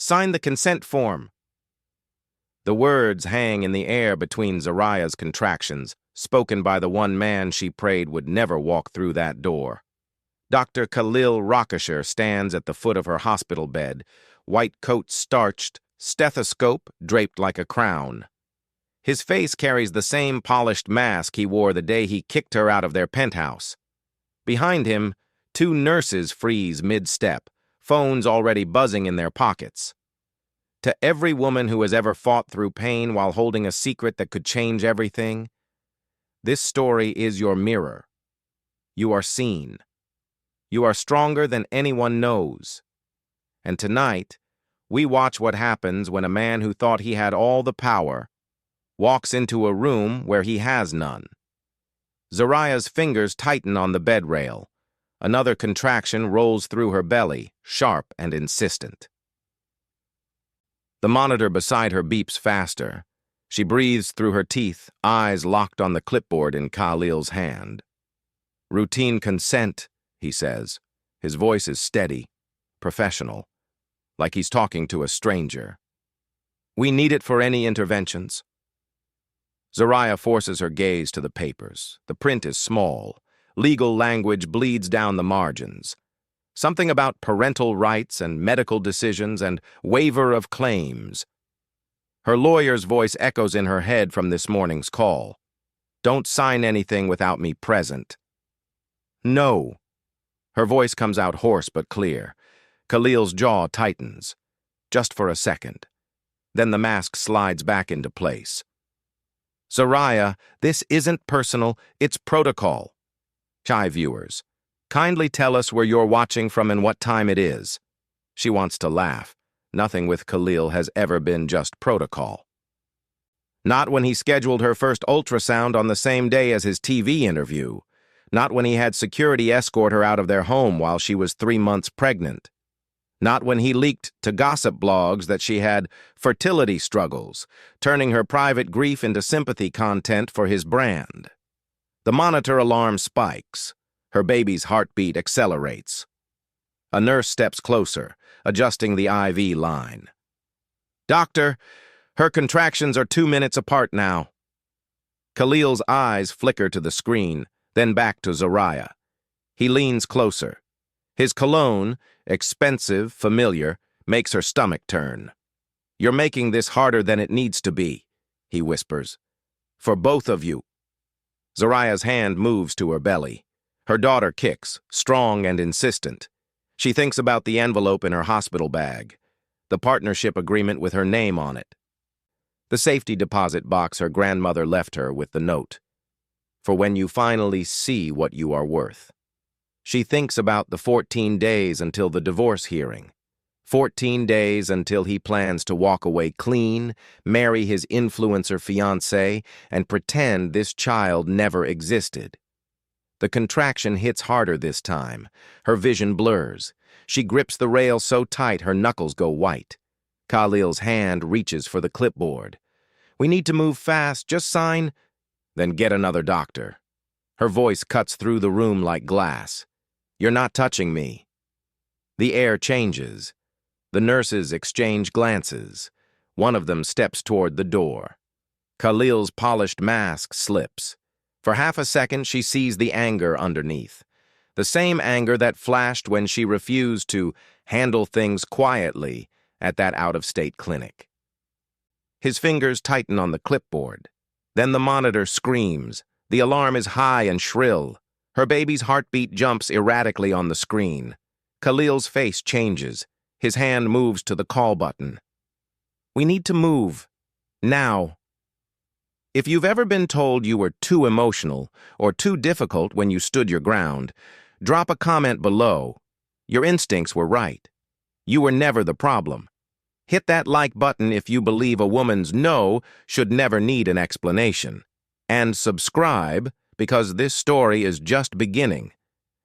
Sign the consent form." The words hang in the air between Zariah's contractions, spoken by the one man she prayed would never walk through that door. Dr. Kahlil Rockeshire stands at the foot of her hospital bed, white coat starched, stethoscope draped like a crown. His face carries the same polished mask he wore the day he kicked her out of their penthouse. Behind him, two nurses freeze mid-step, phones already buzzing in their pockets. To every woman who has ever fought through pain while holding a secret that could change everything, this story is your mirror. You are seen. You are stronger than anyone knows. And tonight, we watch what happens when a man who thought he had all the power walks into a room where he has none. Zariah's fingers tighten on the bed rail. Another contraction rolls through her belly, sharp and insistent. The monitor beside her beeps faster. She breathes through her teeth, eyes locked on the clipboard in Kahlil's hand. "Routine consent," he says. His voice is steady, professional, like he's talking to a stranger. "We need it for any interventions." Zariah forces her gaze to the papers. The print is small. Legal language bleeds down the margins. Something about parental rights and medical decisions and waiver of claims. Her lawyer's voice echoes in her head from this morning's call. "Don't sign anything without me present." "No." Her voice comes out hoarse but clear. Kahlil's jaw tightens. Just for a second. Then the mask slides back into place. "Zariah, this isn't personal, it's protocol." Chai viewers, kindly tell us where you're watching from and what time it is. She wants to laugh. Nothing with Kahlil has ever been just protocol. Not when he scheduled her first ultrasound on the same day as his TV interview. Not when he had security escort her out of their home while she was 3 months pregnant. Not when he leaked to gossip blogs that she had fertility struggles, turning her private grief into sympathy content for his brand. The monitor alarm spikes. Her baby's heartbeat accelerates. A nurse steps closer, adjusting the IV line. "Doctor, her contractions are 2 minutes apart now." Kahlil's eyes flicker to the screen, then back to Zariah. He leans closer. His cologne, expensive, familiar, makes her stomach turn. "You're making this harder than it needs to be," he whispers. "For both of you." Zariah's hand moves to her belly. Her daughter kicks, strong and insistent. She thinks about the envelope in her hospital bag, the partnership agreement with her name on it, the safety deposit box her grandmother left her with the note, "For when you finally see what you are worth." She thinks about the 14 days until the divorce hearing, 14 days until he plans to walk away clean, marry his influencer fiancé, and pretend this child never existed. The contraction hits harder this time. Her vision blurs. She grips the rail so tight her knuckles go white. Kahlil's hand reaches for the clipboard. "We need to move fast, just sign." "Then get another doctor." Her voice cuts through the room like glass. "You're not touching me." The air changes. The nurses exchange glances. One of them steps toward the door. Kahlil's polished mask slips. For half a second, she sees the anger underneath. The same anger that flashed when she refused to handle things quietly at that out-of-state clinic. His fingers tighten on the clipboard. Then the monitor screams. The alarm is high and shrill. Her baby's heartbeat jumps erratically on the screen. Kahlil's face changes. His hand moves to the call button. "We need to move. Now." If you've ever been told you were too emotional or too difficult when you stood your ground, drop a comment below. Your instincts were right. You were never the problem. Hit that like button if you believe a woman's no should never need an explanation. And subscribe because this story is just beginning.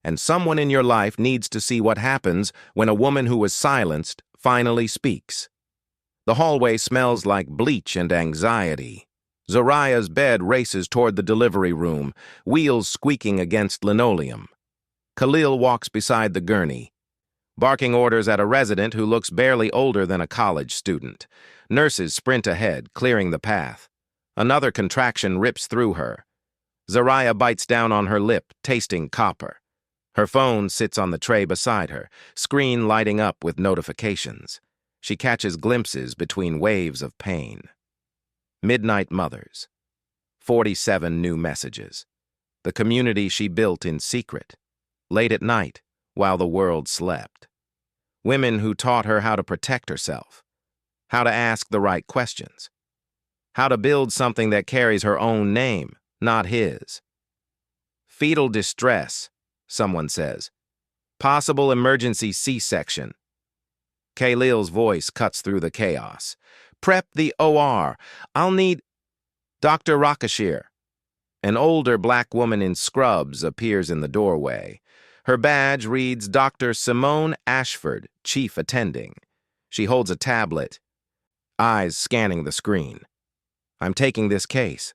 And someone in your life needs to see what happens when a woman who was silenced finally speaks. The hallway smells like bleach and anxiety. Zariah's bed races toward the delivery room, wheels squeaking against linoleum. Kahlil walks beside the gurney. barking orders at a resident who looks barely older than a college student. Nurses sprint ahead, clearing the path. Another contraction rips through her. Zariah bites down on her lip, tasting copper. Her phone sits on the tray beside her, screen lighting up with notifications. She catches glimpses between waves of pain. Midnight Mothers. 47 new messages. The community she built in secret. Late at night, while the world slept. Women who taught her how to protect herself. How to ask the right questions. How to build something that carries her own name, not his. Fetal distress, someone says. Possible emergency C-section. Kahlil's voice cuts through the chaos. Prep the OR. I'll need Dr. Rockeshire. An older black woman in scrubs appears in the doorway. Her badge reads Dr. Simone Ashford, Chief Attending. She holds a tablet, eyes scanning the screen. I'm taking this case.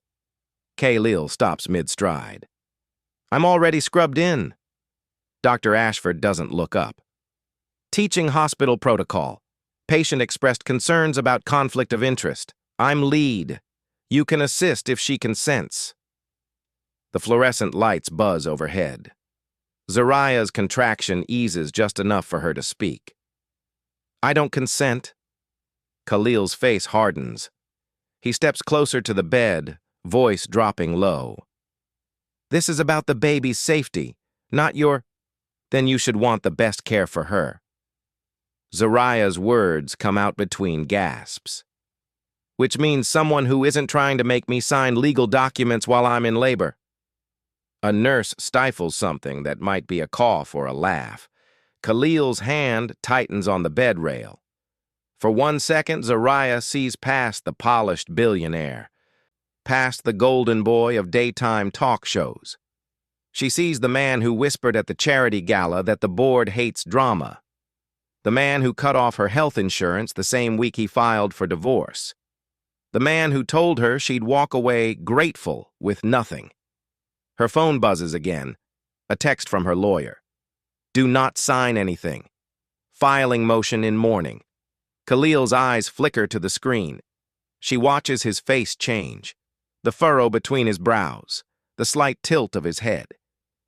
Kahlil stops mid-stride. I'm already scrubbed in. Dr. Ashford doesn't look up. Teaching hospital protocol. Patient expressed concerns about conflict of interest. I'm lead. You can assist if she consents. The fluorescent lights buzz overhead. Zariah's contraction eases just enough for her to speak. I don't consent. Kahlil's face hardens. He steps closer to the bed, voice dropping low. This is about the baby's safety, not your... Then you should want the best care for her. Zariah's words come out between gasps. Which means someone who isn't trying to make me sign legal documents while I'm in labor. A nurse stifles something that might be a cough or a laugh. Kahlil's hand tightens on the bed rail. For 1 second, Zariah sees past the polished billionaire, past the golden boy of daytime talk shows. She sees the man who whispered at the charity gala that the board hates drama. The man who cut off her health insurance the same week he filed for divorce. The man who told her she'd walk away grateful with nothing. Her phone buzzes again, a text from her lawyer. Do not sign anything. Filing motion in mourning. Kahlil's eyes flicker to the screen. She watches his face change, the furrow between his brows, the slight tilt of his head.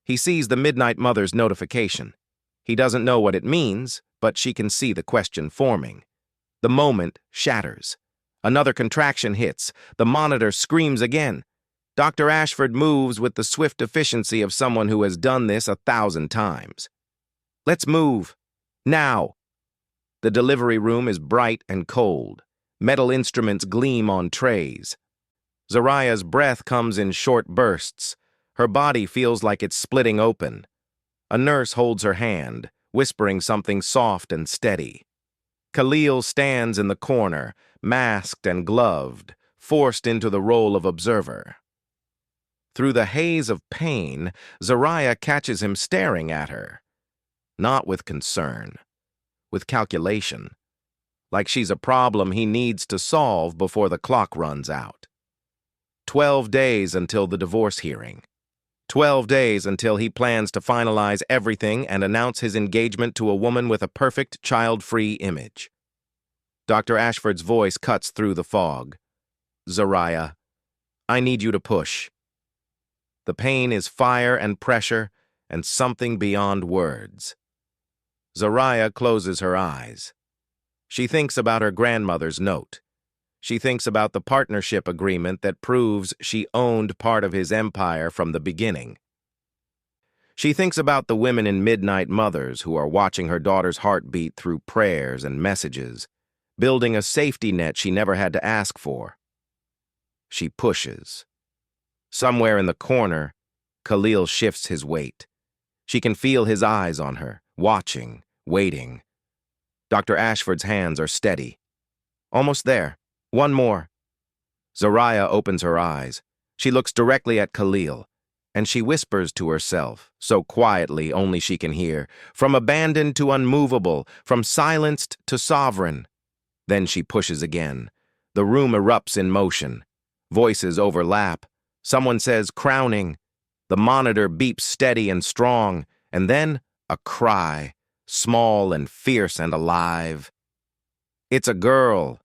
He sees the Midnight Mother's notification. He doesn't know what it means, but she can see the question forming. The moment shatters. Another contraction hits. The monitor screams again. Dr. Ashford moves with the swift efficiency of someone who has done this 1,000 times. Let's move. Now. The delivery room is bright and cold. Metal instruments gleam on trays. Zariah's breath comes in short bursts. Her body feels like it's splitting open. A nurse holds her hand, whispering something soft and steady. Kahlil stands in the corner, masked and gloved, forced into the role of observer. Through the haze of pain, Zariah catches him staring at her. Not with concern, with calculation. Like she's a problem he needs to solve before the clock runs out. 12 days until the divorce hearing. 12 days until he plans to finalize everything and announce his engagement to a woman with a perfect child-free image. Dr. Ashford's voice cuts through the fog. Zariah, I need you to push. The pain is fire and pressure and something beyond words. Zariah closes her eyes. She thinks about her grandmother's note. She thinks about the partnership agreement that proves she owned part of his empire from the beginning. She thinks about the women in Midnight Mothers who are watching her daughter's heartbeat through prayers and messages, building a safety net she never had to ask for. She pushes. Somewhere in the corner, Kahlil shifts his weight. She can feel his eyes on her, watching, waiting. Dr. Ashford's hands are steady. Almost there. One more. Zariah opens her eyes. She looks directly at Kahlil, and she whispers to herself, so quietly only she can hear, from abandoned to unmovable, from silenced to sovereign. Then she pushes again. The room erupts in motion. Voices overlap. Someone says, crowning. The monitor beeps steady and strong, and then a cry, small and fierce and alive. It's a girl.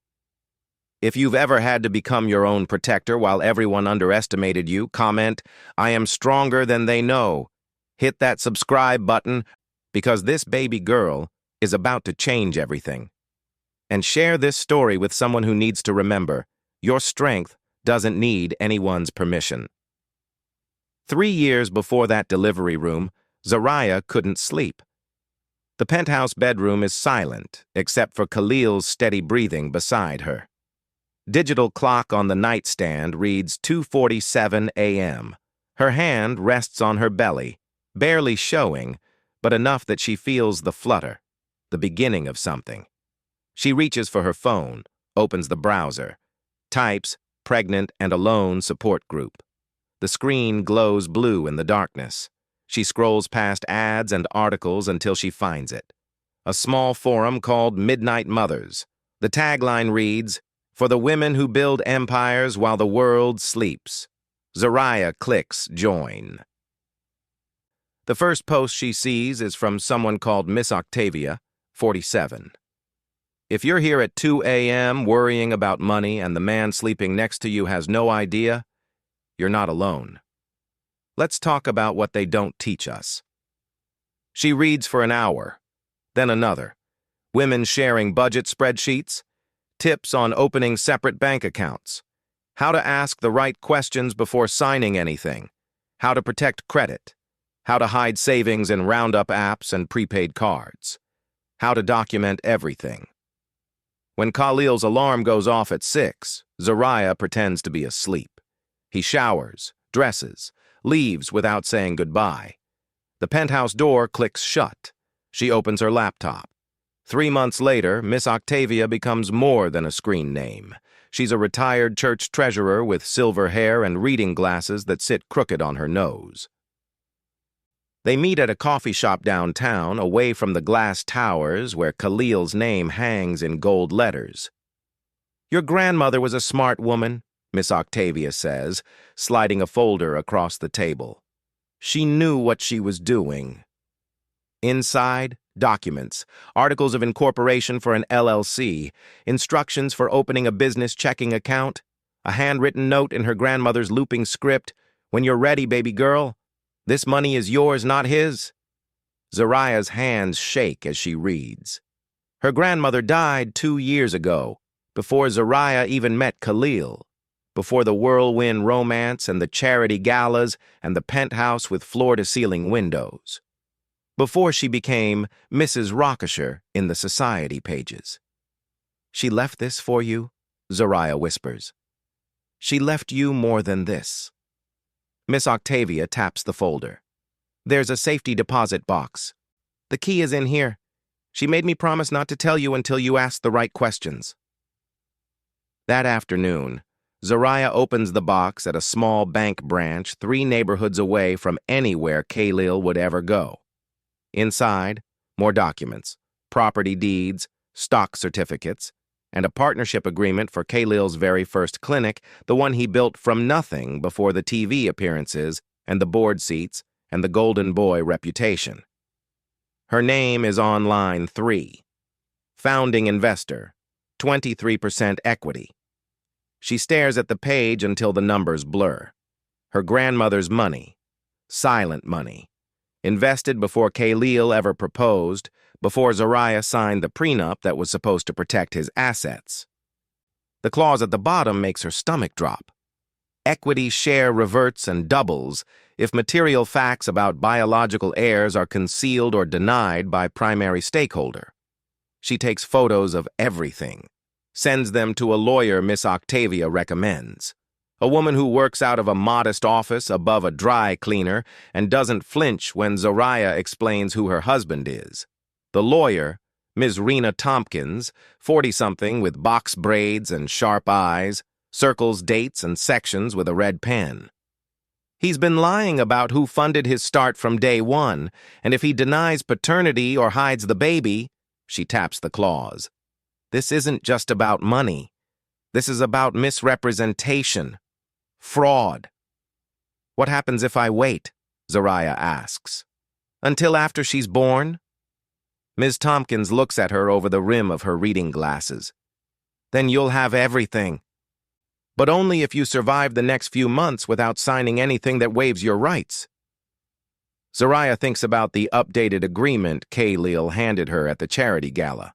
If you've ever had to become your own protector while everyone underestimated you, comment, "I am stronger than they know." Hit that subscribe button because this baby girl is about to change everything. And share this story with someone who needs to remember, your strength doesn't need anyone's permission. 3 years before that delivery room, Zariah couldn't sleep. The penthouse bedroom is silent, except for Kahlil's steady breathing beside her. Digital clock on the nightstand reads 2:47 a.m. Her hand rests on her belly, barely showing, but enough that she feels the flutter, the beginning of something. She reaches for her phone, opens the browser, types "pregnant and alone support group." The screen glows blue in the darkness. She scrolls past ads and articles until she finds it. A small forum called Midnight Mothers. The tagline reads, "For the women who build empires while the world sleeps." Zariah clicks join. The first post she sees is from someone called Miss Octavia, 47. If you're here at 2 a.m. worrying about money and the man sleeping next to you has no idea, you're not alone. Let's talk about what they don't teach us. She reads for an hour, then another. Women sharing budget spreadsheets, tips on opening separate bank accounts, how to ask the right questions before signing anything, how to protect credit, how to hide savings in roundup apps and prepaid cards, how to document everything. When Kahlil's alarm goes off at 6, Zariah pretends to be asleep. He showers, dresses, leaves without saying goodbye. The penthouse door clicks shut. She opens her laptop. 3 months later, Miss Octavia becomes more than a screen name. She's a retired church treasurer with silver hair and reading glasses that sit crooked on her nose. They meet at a coffee shop downtown, away from the glass towers where Kahlil's name hangs in gold letters. "Your grandmother was a smart woman," Miss Octavia says, sliding a folder across the table. "She knew what she was doing." Inside, documents, articles of incorporation for an LLC, instructions for opening a business checking account, a handwritten note in her grandmother's looping script, "When you're ready, baby girl. This money is yours, not his." Zariah's hands shake as she reads. Her grandmother died 2 years ago, before Zariah even met Kahlil, before the whirlwind romance and the charity galas and the penthouse with floor-to-ceiling windows, before she became Mrs. Rockeshire in the society pages. "She left this for you," Zariah whispers. "She left you more than this." Miss Octavia taps the folder. "There's a safety deposit box. The key is in here. She made me promise not to tell you until you ask the right questions." That afternoon, Zariah opens the box at a small bank branch 3 neighborhoods away from anywhere Kahlil would ever go. Inside, more documents, property deeds, stock certificates, and a partnership agreement for Kahlil's very first clinic, the one he built from nothing before the TV appearances and the board seats and the golden boy reputation. Her name is on line 3. Founding investor, 23% equity. She stares at the page until the numbers blur. Her grandmother's money, silent money, invested before Kahlil ever proposed, before Zariah signed the prenup that was supposed to protect his assets. The clause at the bottom makes her stomach drop. Equity share reverts and doubles if material facts about biological heirs are concealed or denied by primary stakeholder. She takes photos of everything, sends them to a lawyer Miss Octavia recommends. A woman who works out of a modest office above a dry cleaner and doesn't flinch when Zariah explains who her husband is. The lawyer, Ms. Rena Tompkins, 40-something with box braids and sharp eyes, circles dates and sections with a red pen. He's been lying about who funded his start from day one, and if he denies paternity or hides the baby, she taps the clause. This isn't just about money. This is about misrepresentation. Fraud. "What happens if I wait?" Zariah asks. "Until after she's born?" Ms. Tompkins looks at her over the rim of her reading glasses. Then you'll have everything. But only if you survive the next few months without signing anything that waives your rights. Zariah thinks about the updated agreement Kahlil handed her at the charity gala.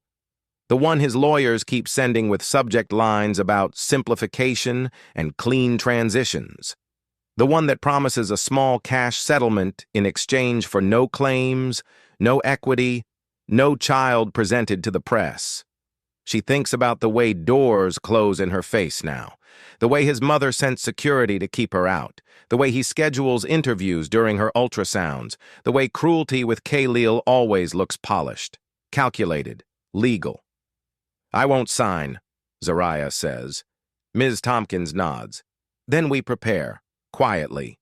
The one his lawyers keep sending with subject lines about simplification and clean transitions. The one that promises a small cash settlement in exchange for no claims, no equity, no child presented to the press. She thinks about the way doors close in her face now, the way his mother sent security to keep her out, the way he schedules interviews during her ultrasounds, the way cruelty with Kahlil always looks polished, calculated, legal. I won't sign, Zariah says. Ms. Tompkins nods. Then we prepare, quietly.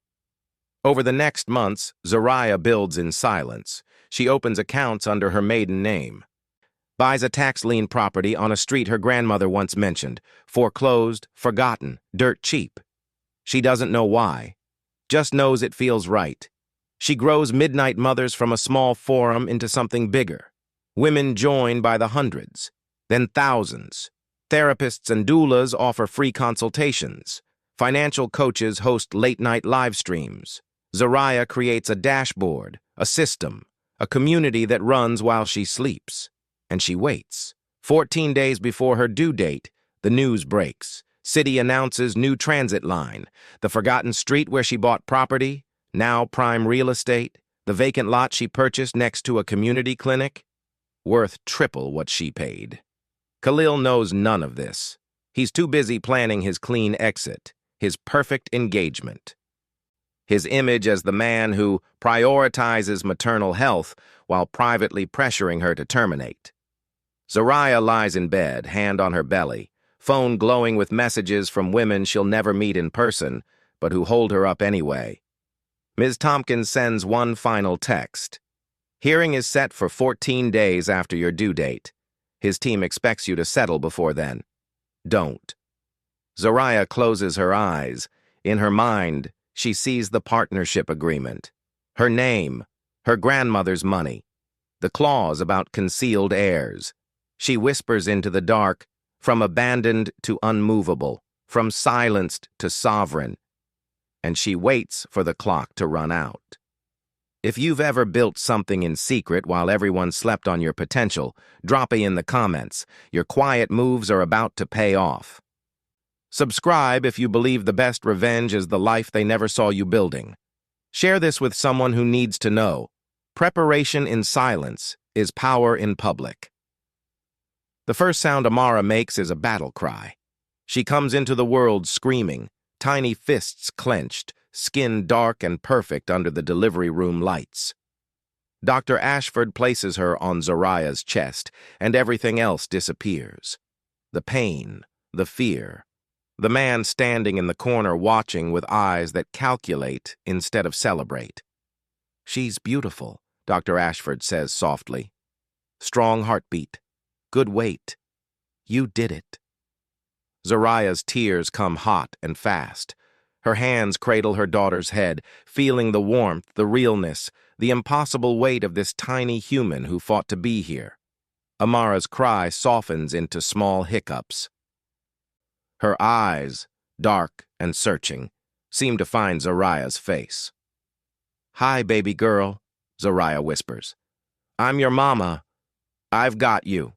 Over the next months, Zariah builds in silence. She opens accounts under her maiden name. Buys a tax lien property on a street her grandmother once mentioned, foreclosed, forgotten, dirt cheap. She doesn't know why, just knows it feels right. She grows midnight mothers from a small forum into something bigger. Women join by the hundreds, then thousands. Therapists and doulas offer free consultations. Financial coaches host late-night live streams. Zariah creates a dashboard, a system, a community that runs while she sleeps. And she waits. 14 days before her due date, the news breaks. City announces new transit line. The forgotten street where she bought property, now prime real estate. The vacant lot she purchased next to a community clinic, worth triple what she paid. Kahlil knows none of this. He's too busy planning his clean exit, his perfect engagement. His image as the man who prioritizes maternal health while privately pressuring her to terminate. Zariah lies in bed, hand on her belly, phone glowing with messages from women she'll never meet in person, but who hold her up anyway. Ms. Tompkins sends one final text. Hearing is set for 14 days after your due date. His team expects you to settle before then. Don't. Zariah closes her eyes. In her mind, she sees the partnership agreement. Her name, her grandmother's money, the clause about concealed heirs. She whispers into the dark, from abandoned to unmovable, from silenced to sovereign, and she waits for the clock to run out. If you've ever built something in secret while everyone slept on your potential, drop it in the comments. Your quiet moves are about to pay off. Subscribe if you believe the best revenge is the life they never saw you building. Share this with someone who needs to know. Preparation in silence is power in public. The first sound Amara makes is a battle cry. She comes into the world screaming, tiny fists clenched, skin dark and perfect under the delivery room lights. Dr. Ashford places her on Zariah's chest, and everything else disappears. The pain, the fear. The man standing in the corner watching with eyes that calculate instead of celebrate. She's beautiful, Dr. Ashford says softly. Strong heartbeat. Good weight. You did it. Zariah's tears come hot and fast. Her hands cradle her daughter's head, feeling the warmth, the realness, the impossible weight of this tiny human who fought to be here. Amara's cry softens into small hiccups. Her eyes, dark and searching, seem to find Zariah's face. Hi, baby girl, Zariah whispers. I'm your mama. I've got you.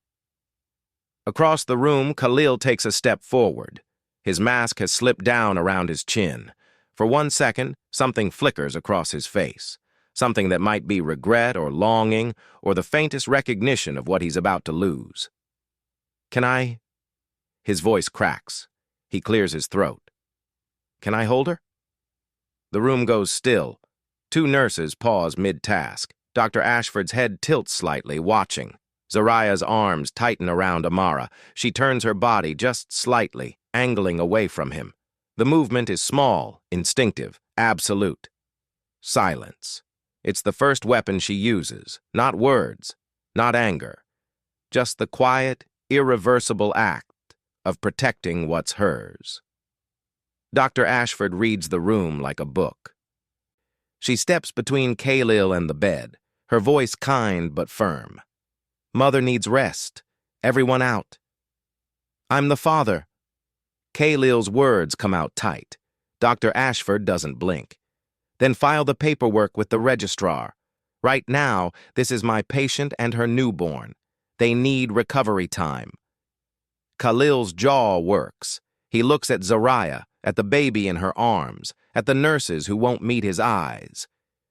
Across the room, Kahlil takes a step forward. His mask has slipped down around his chin. For 1 second, something flickers across his face. Something that might be regret or longing or the faintest recognition of what he's about to lose. Can I? His voice cracks. He clears his throat. Can I hold her? The room goes still. 2 nurses pause mid-task. Dr. Ashford's head tilts slightly, watching. Zariah's arms tighten around Amara. She turns her body just slightly, angling away from him. The movement is small, instinctive, absolute. Silence. It's the first weapon she uses. Not words, not anger. Just the quiet, irreversible act of protecting what's hers. Dr. Ashford reads the room like a book. She steps between Kahlil and the bed, her voice kind but firm. Mother needs rest. Everyone out. I'm the father. Kahlil's words come out tight. Dr. Ashford doesn't blink. Then file the paperwork with the registrar. Right now, this is my patient and her newborn. They need recovery time. Kahlil's jaw works. He looks at Zariah, at the baby in her arms, at the nurses who won't meet his eyes.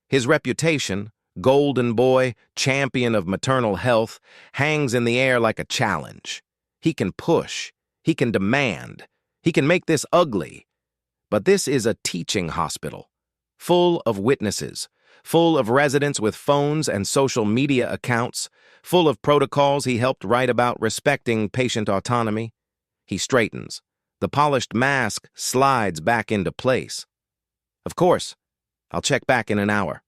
His reputation, golden boy, champion of maternal health, hangs in the air like a challenge. He can push. He can demand. He can make this ugly. But this is a teaching hospital, full of witnesses, full of residents with phones and social media accounts, full of protocols he helped write about respecting patient autonomy. He straightens. The polished mask slides back into place. Of course, I'll check back in an hour.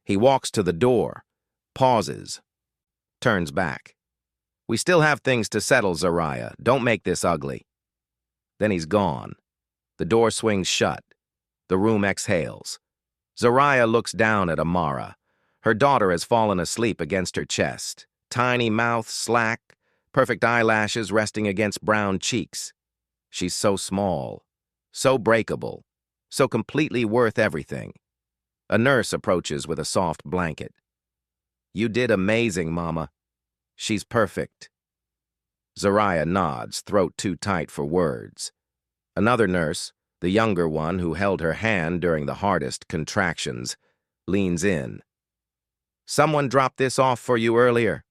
He walks to the door, pauses, turns back. We still have things to settle, Zariah. Don't make this ugly. Then he's gone. The door swings shut. The room exhales. Zariah looks down at Amara. Her daughter has fallen asleep against her chest. Tiny mouth slack, perfect eyelashes resting against brown cheeks. She's so small, so breakable, so completely worth everything. A nurse approaches with a soft blanket. You did amazing, Mama. She's perfect. Zariah nods, throat too tight for words. Another nurse, the younger one who held her hand during the hardest contractions, leans in. Someone dropped this off for you earlier.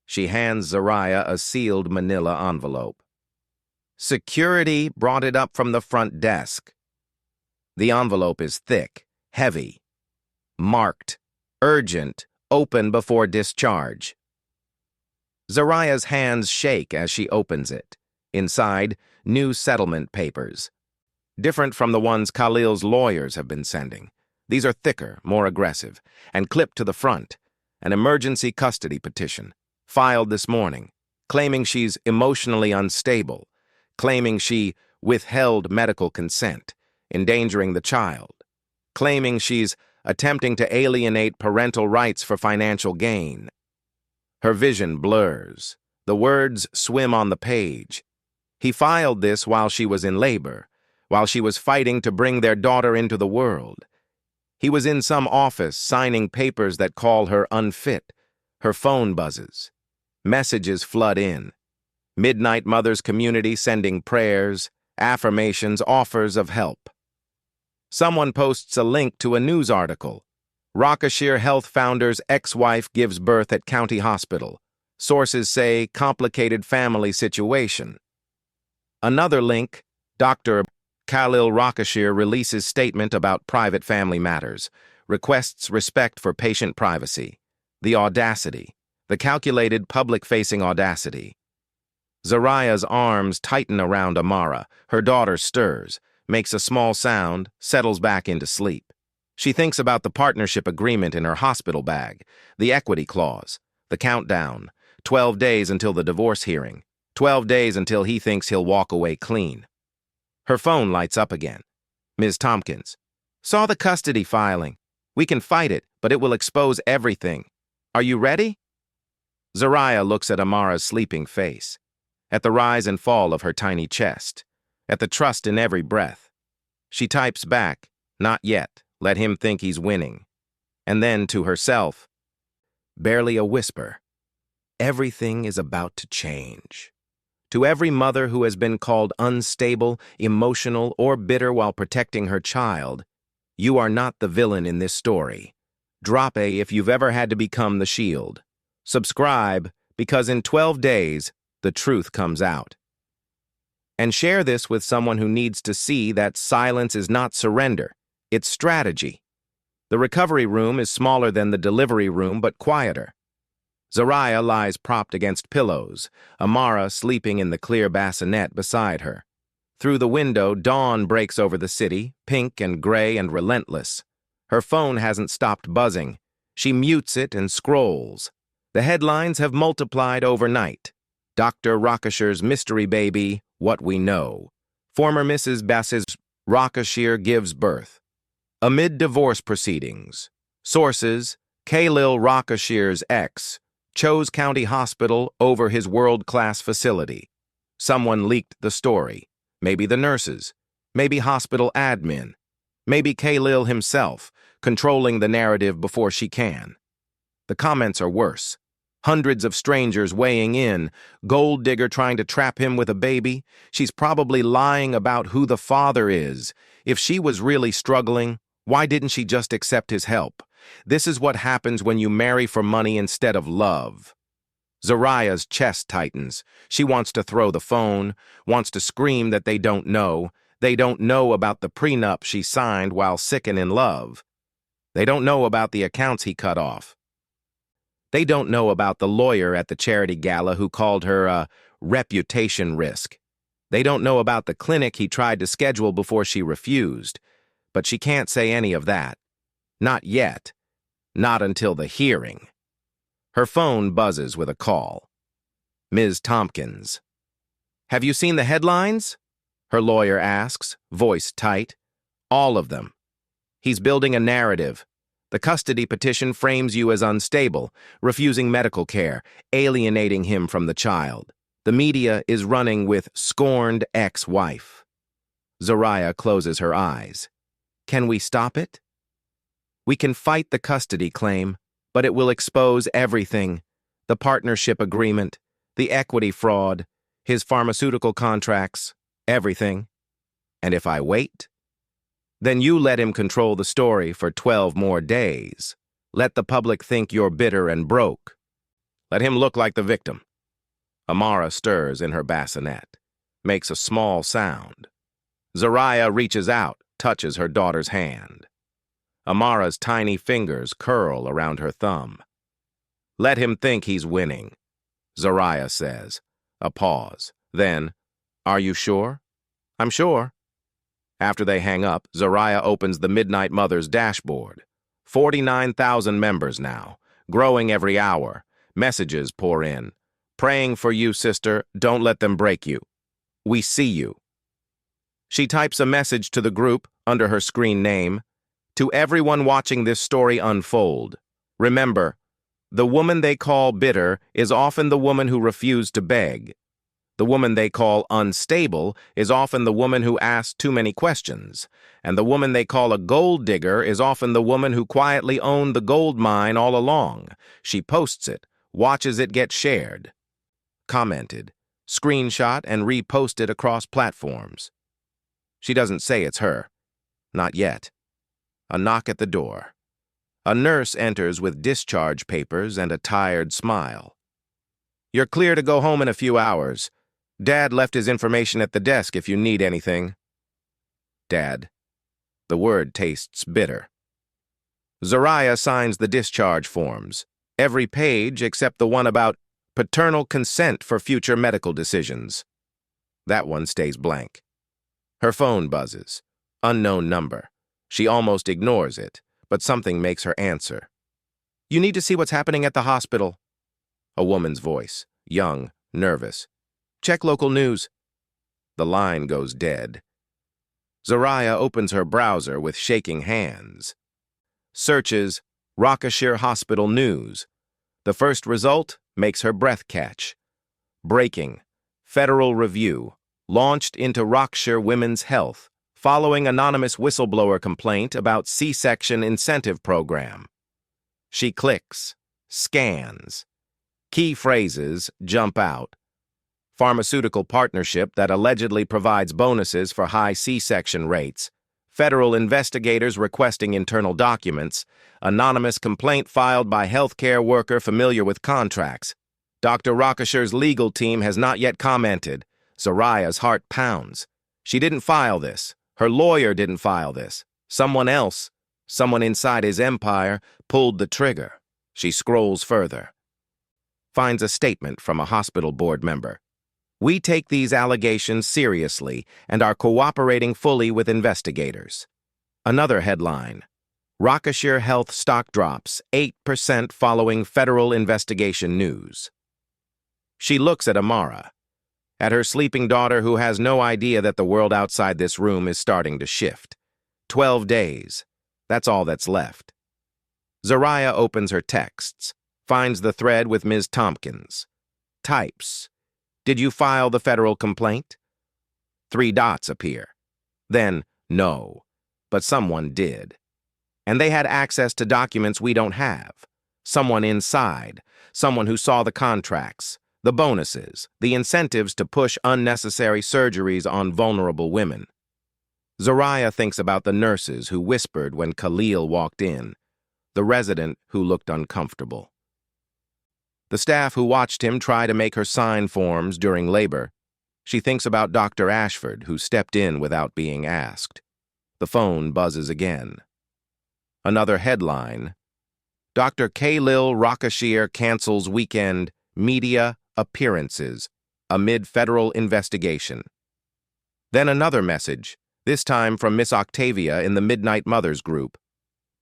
She hands Zariah a sealed manila envelope. Security brought it up from the front desk. The envelope is thick, heavy, marked, urgent, open before discharge. Zariah's hands shake as she opens it. Inside, new settlement papers. Different from the ones Kahlil's lawyers have been sending. These are thicker, more aggressive, and clipped to the front. An emergency custody petition, filed this morning, claiming she's emotionally unstable, claiming she withheld medical consent, endangering the child, claiming she's attempting to alienate parental rights for financial gain. Her vision blurs. The words swim on the page. He filed this while she was in labor, while she was fighting to bring their daughter into the world. He was in some office signing papers that call her unfit. Her phone buzzes. Messages flood in. Midnight Mothers community sending prayers, affirmations, offers of help. Someone posts a link to a news article. Rockeshire Health founder's ex-wife gives birth at county hospital. Sources say complicated family situation. Another link, Dr. Kahlil Rockeshire releases statement about private family matters, requests respect for patient privacy. The audacity, the calculated public-facing audacity. Zariah's arms tighten around Amara. Her daughter stirs, makes a small sound, settles back into sleep. She thinks about the partnership agreement in her hospital bag, the equity clause, the countdown, 12 days until the divorce hearing, 12 days until he thinks he'll walk away clean. Her phone lights up again. Ms. Tompkins. Saw the custody filing. We can fight it, but it will expose everything. Are you ready? Zariah looks at Amara's sleeping face, at the rise and fall of her tiny chest, at the trust in every breath. She types back, not yet, let him think he's winning. And then to herself, barely a whisper, everything is about to change. To every mother who has been called unstable, emotional, or bitter while protecting her child, you are not the villain in this story. Drop a if you've ever had to become the shield. Subscribe, because in 12 days, the truth comes out. And share this with someone who needs to see that silence is not surrender, it's strategy. The recovery room is smaller than the delivery room, but quieter. Zariah lies propped against pillows, Amara sleeping in the clear bassinet beside her. Through the window, dawn breaks over the city, pink and gray and relentless. Her phone hasn't stopped buzzing. She mutes it and scrolls. The headlines have multiplied overnight. Dr. Rockeshire's mystery baby, what we know. Former Mrs. Bass's Rockeshire gives birth. Amid divorce proceedings. Sources, Kahlil Rockeshire's ex, chose County Hospital over his world-class facility. Someone leaked the story. Maybe the nurses. Maybe hospital admin. Maybe Kahlil himself, controlling the narrative before she can. The comments are worse. Hundreds of strangers weighing in, gold digger trying to trap him with a baby. She's probably lying about who the father is. If she was really struggling, why didn't she just accept his help? This is what happens when you marry for money instead of love. Zariah's chest tightens. She wants to throw the phone, wants to scream that they don't know. They don't know about the prenup she signed while sick and in love. They don't know about the accounts he cut off. They don't know about the lawyer at the charity gala who called her a reputation risk. They don't know about the clinic he tried to schedule before she refused. But she can't say any of that. Not yet. Not until the hearing. Her phone buzzes with a call. Ms. Tompkins. "Have you seen the headlines?" her lawyer asks, voice tight. "All of them. He's building a narrative. The custody petition frames you as unstable, refusing medical care, alienating him from the child. The media is running with scorned ex-wife." Zariah closes her eyes. Can we stop it? We can fight the custody claim, but it will expose everything. The partnership agreement, the equity fraud, his pharmaceutical contracts, everything. And if I wait, then you let him control the story for 12 more days. Let the public think you're bitter and broke. Let him look like the victim. Amara stirs in her bassinet, makes a small sound. Zariah reaches out, touches her daughter's hand. Amara's tiny fingers curl around her thumb. Let him think he's winning, Zariah says. A pause. Then, "Are you sure?" "I'm sure." After they hang up, Zariah opens the Midnight Mother's dashboard. 49,000 members now, growing every hour. Messages pour in. "Praying for you, sister. Don't let them break you. We see you." She types a message to the group under her screen name. "To everyone watching this story unfold, remember, the woman they call bitter is often the woman who refused to beg. The woman they call unstable is often the woman who asked too many questions. And the woman they call a gold digger is often the woman who quietly owned the gold mine all along. She posts it, watches it get shared, commented, screenshot, and reposted across platforms. She doesn't say it's her. Not yet. A knock at the door. A nurse enters with discharge papers and a tired smile. "You're clear to go home in a few hours. Dad left his information at the desk if you need anything." Dad. The word tastes bitter. Zariah signs the discharge forms, every page except the one about paternal consent for future medical decisions. That one stays blank. Her phone buzzes. Unknown number. She almost ignores it, but something makes her answer. "You need to see what's happening at the hospital." A woman's voice, young, nervous. "Check local news." The line goes dead. Zariah opens her browser with shaking hands. Searches Rockeshire Hospital News. The first result makes her breath catch. Breaking. Federal Review. Launched into Rockeshire Women's Health, following anonymous whistleblower complaint about C-section incentive program. She clicks, scans. Key phrases jump out. Pharmaceutical partnership that allegedly provides bonuses for high C-section rates. Federal investigators requesting internal documents. Anonymous complaint filed by healthcare worker familiar with contracts. Dr. Rockeshire's legal team has not yet commented. Zariah's heart pounds. She didn't file this. Her lawyer didn't file this. Someone else, someone inside his empire, pulled the trigger. She scrolls further. Finds a statement from a hospital board member. "We take these allegations seriously and are cooperating fully with investigators." Another headline. Rockeshire Health stock drops 8% following federal investigation news. She looks at Amara. At her sleeping daughter who has no idea that the world outside this room is starting to shift. 12 days. That's all that's left. Zariah opens her texts. Finds the thread with Ms. Tompkins. Types. Did you file the federal complaint? 3 dots appear. Then, no. But someone did. And they had access to documents we don't have. Someone inside. Someone who saw the contracts, the bonuses, the incentives to push unnecessary surgeries on vulnerable women. Zariah thinks about the nurses who whispered when Kahlil walked in, the resident who looked uncomfortable. The staff who watched him try to make her sign forms during labor. She thinks about Dr. Ashford, who stepped in without being asked. The phone buzzes again. Another headline. Dr. Kahlil Rockeshire cancels weekend media appearances amid federal investigation. Then another message, this time from Miss Octavia in the Midnight Mothers group.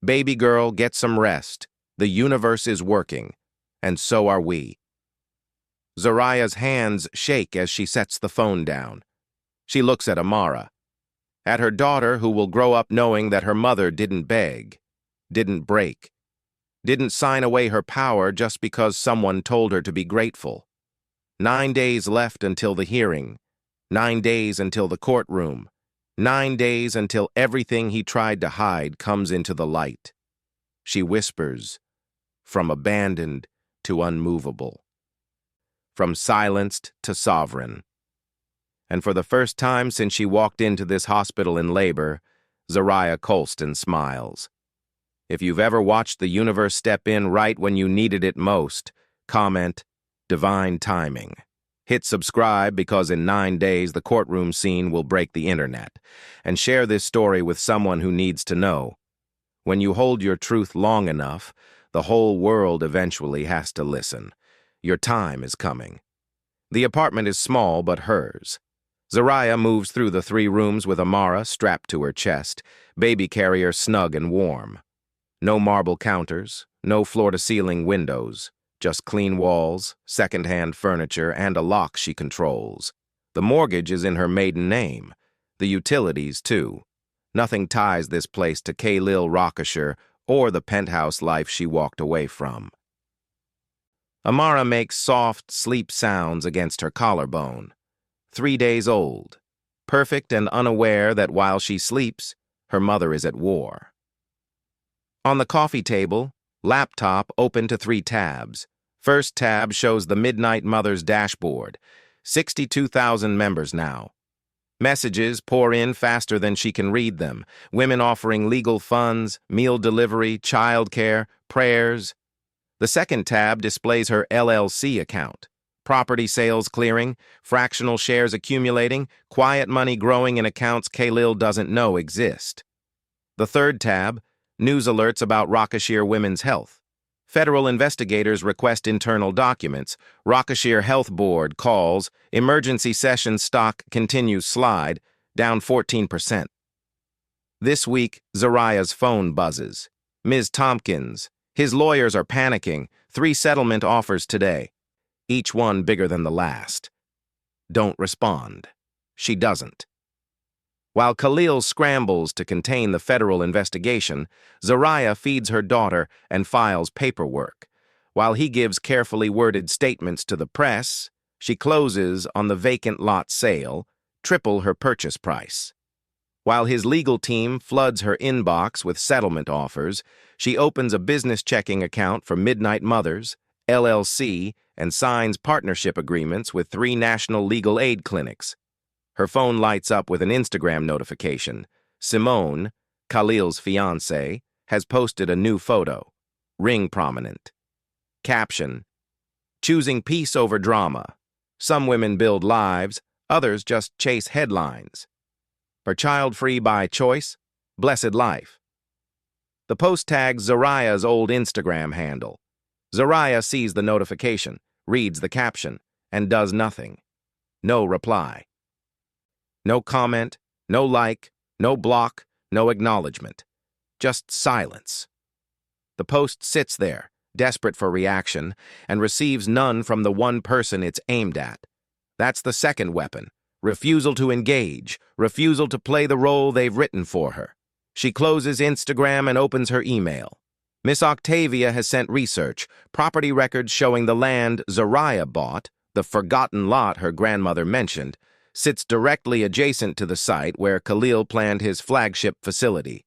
Baby girl, get some rest. The universe is working, and so are we. Zariah's hands shake as she sets the phone down. She looks at Amara, at her daughter who will grow up knowing that her mother didn't beg, didn't break, didn't sign away her power just because someone told her to be grateful. 9 days left until the hearing, 9 days until the courtroom, 9 days until everything he tried to hide comes into the light. She whispers, from abandoned to unmovable, from silenced to sovereign. And for the first time since she walked into this hospital in labor, Zariah Colston smiles. If you've ever watched the universe step in right when you needed it most, comment, divine timing. Hit subscribe because in 9 days the courtroom scene will break the internet. And share this story with someone who needs to know. When you hold your truth long enough, the whole world eventually has to listen. Your time is coming. The apartment is small but hers. Zariah moves through the 3 rooms with Amara strapped to her chest, baby carrier snug and warm. No marble counters, no floor-to-ceiling windows, just clean walls, second-hand furniture, and a lock she controls. The mortgage is in her maiden name. The utilities, too. Nothing ties this place to Kahlil Rockeshire or the penthouse life she walked away from. Amara makes soft sleep sounds against her collarbone. 3 days old, perfect and unaware that while she sleeps, her mother is at war. On the coffee table, laptop open to 3 tabs. First tab shows the Midnight Mothers dashboard. 62,000 members now. Messages pour in faster than she can read them. Women offering legal funds, meal delivery, childcare, prayers. The second tab displays her LLC account. Property sales clearing, fractional shares accumulating, quiet money growing in accounts Kahlil doesn't know exist. The third tab, news alerts about Rockeshire women's health. Federal investigators request internal documents. Rockeshire Health Board calls. Emergency session stock continues slide, down 14%. This week, Zariah's phone buzzes. Ms. Tompkins. His lawyers are panicking. 3 settlement offers today. Each one bigger than the last. Don't respond. She doesn't. While Kahlil scrambles to contain the federal investigation, Zariah feeds her daughter and files paperwork. While he gives carefully worded statements to the press, she closes on the vacant lot sale, triple her purchase price. While his legal team floods her inbox with settlement offers, she opens a business checking account for Midnight Mothers, LLC, and signs partnership agreements with 3 national legal aid clinics. Her phone lights up with an Instagram notification. Simone, Kahlil's fiancée, has posted a new photo. Ring prominent. Caption: choosing peace over drama. Some women build lives, others just chase headlines. For child-free by choice, blessed life. The post tags Zariah's old Instagram handle. Zariah sees the notification, reads the caption, and does nothing. No reply. No comment, no like, no block, no acknowledgement. Just silence. The post sits there, desperate for reaction, and receives none from the one person it's aimed at. That's the second weapon. Refusal to engage, refusal to play the role they've written for her. She closes Instagram and opens her email. Miss Octavia has sent research, property records showing the land Zariah bought, the forgotten lot her grandmother mentioned, sits directly adjacent to the site where Kahlil planned his flagship facility.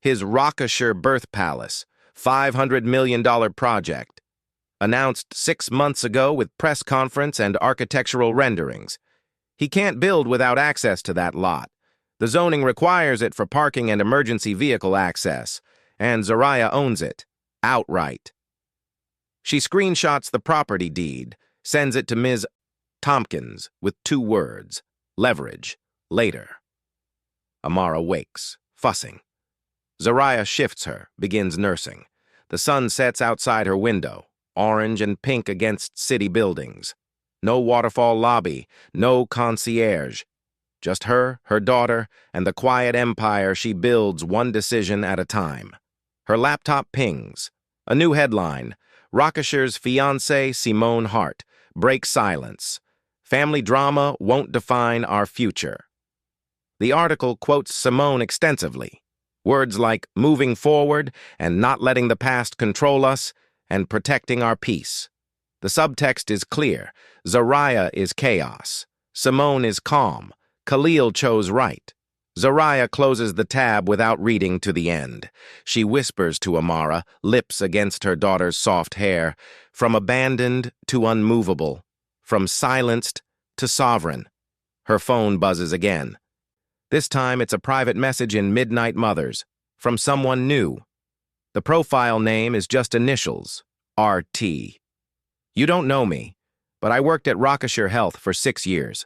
His Rockeshire birth palace, $500 million project, announced 6 months ago with press conference and architectural renderings. He can't build without access to that lot. The zoning requires it for parking and emergency vehicle access, and Zariah owns it, outright. She screenshots the property deed, sends it to Ms. Tompkins with 2 words, leverage, later. Amara wakes, fussing. Zariah shifts her, begins nursing. The sun sets outside her window, orange and pink against city buildings. No waterfall lobby, no concierge. Just her daughter, and the quiet empire she builds one decision at a time. Her laptop pings. A new headline, Rockeshire's fiancée Simone Hart, breaks silence. Family drama won't define our future. The article quotes Simone extensively. Words like moving forward and not letting the past control us and protecting our peace. The subtext is clear. Zariah is chaos. Simone is calm. Kahlil chose right. Zariah closes the tab without reading to the end. She whispers to Amara, lips against her daughter's soft hair, from abandoned to unmovable, from silenced to sovereign. Her phone buzzes again. This time it's a private message in Midnight Mothers, from someone new. The profile name is just initials, RT. You don't know me, but I worked at Rockeshire Health for 6 years.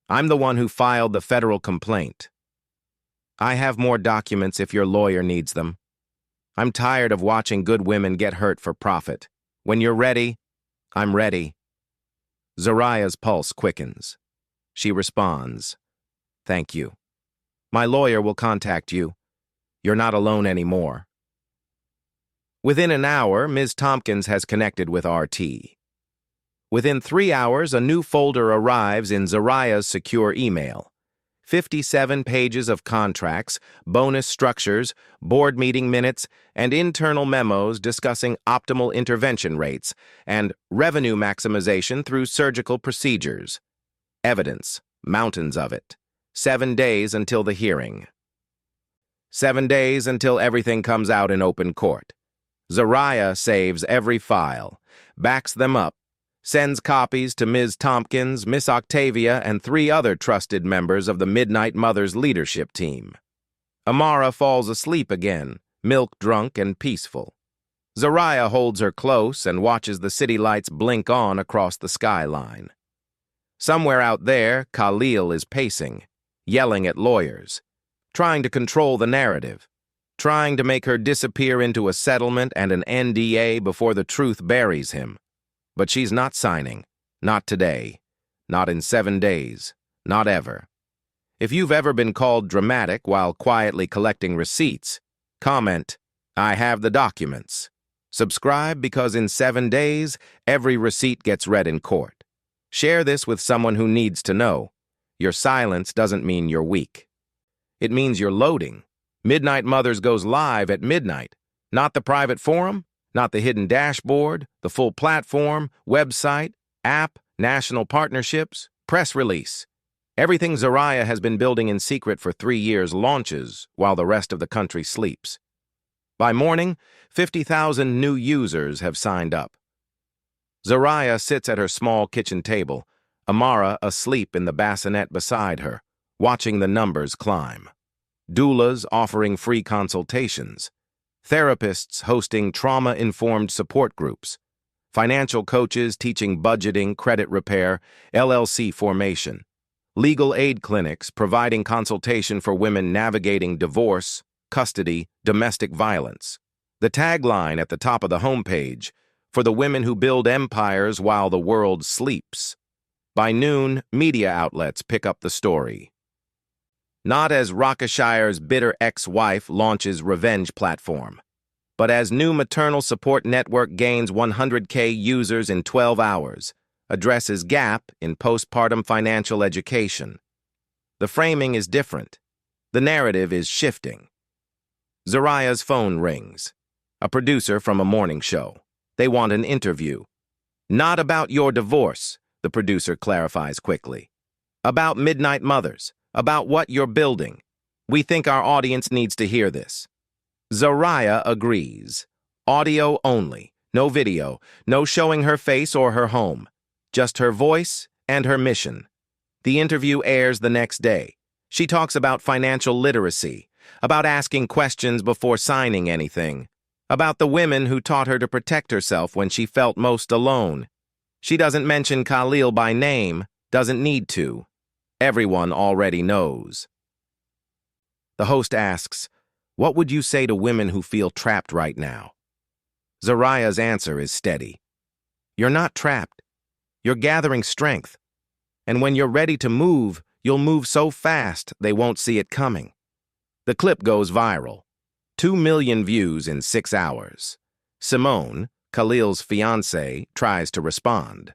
I'm the one who filed the federal complaint. I have more documents if your lawyer needs them. I'm tired of watching good women get hurt for profit. When you're ready, I'm ready. Zariah's pulse quickens. She responds, "Thank you. My lawyer will contact you. You're not alone anymore." Within an hour, Ms. Tompkins has connected with RT. Within 3 hours, a new folder arrives in Zariah's secure email. 57 pages of contracts, bonus structures, board meeting minutes, and internal memos discussing optimal intervention rates and revenue maximization through surgical procedures. Evidence, mountains of it. 7 days until the hearing. 7 days until everything comes out in open court. Zariah saves every file, backs them up, sends copies to Ms. Tompkins, Miss Octavia, and 3 other trusted members of the Midnight Mothers leadership team. Amara falls asleep again, milk-drunk and peaceful. Zariah holds her close and watches the city lights blink on across the skyline. Somewhere out there, Kahlil is pacing, yelling at lawyers, trying to control the narrative, trying to make her disappear into a settlement and an NDA before the truth buries him. But she's not signing. Not today. Not in 7 days. Not ever. If you've ever been called dramatic while quietly collecting receipts, comment, "I have the documents." Subscribe because in 7 days, every receipt gets read in court. Share this with someone who needs to know. Your silence doesn't mean you're weak. It means you're loading. Midnight Mothers goes live at midnight. Not the private forum, not the hidden dashboard, the full platform, website, app, national partnerships, press release. Everything Zariah has been building in secret for 3 years launches while the rest of the country sleeps. By morning, 50,000 new users have signed up. Zariah sits at her small kitchen table, Amara asleep in the bassinet beside her, watching the numbers climb. Doulas offering free consultations. Therapists hosting trauma-informed support groups. Financial coaches teaching budgeting, credit repair, LLC formation. Legal aid clinics providing consultation for women navigating divorce, custody, domestic violence. The tagline at the top of the homepage, "For the women who build empires while the world sleeps." By noon, media outlets pick up the story. Not as Rockeshire's bitter ex-wife launches revenge platform, but as new maternal support network gains 100K users in 12 hours, addresses gap in postpartum financial education. The framing is different. The narrative is shifting. Zariah's phone rings. a producer from a morning show. They want an interview. Not about your divorce, the producer clarifies quickly. About Midnight Mothers, about what you're building. We think our audience needs to hear this. Zariah agrees. Audio only, no video, no showing her face or her home. Just her voice and her mission. The interview airs the next day. She talks about financial literacy, about asking questions before signing anything, about the women who taught her to protect herself when she felt most alone. She doesn't mention Kahlil by name, doesn't need to. Everyone already knows. The host asks, "What would you say to women who feel trapped right now?" Zariah's answer is steady. You're not trapped. You're gathering strength. And when you're ready to move, you'll move so fast they won't see it coming. The clip goes viral. 2 million views in 6 hours. Simone, Kahlil's fiancée, tries to respond.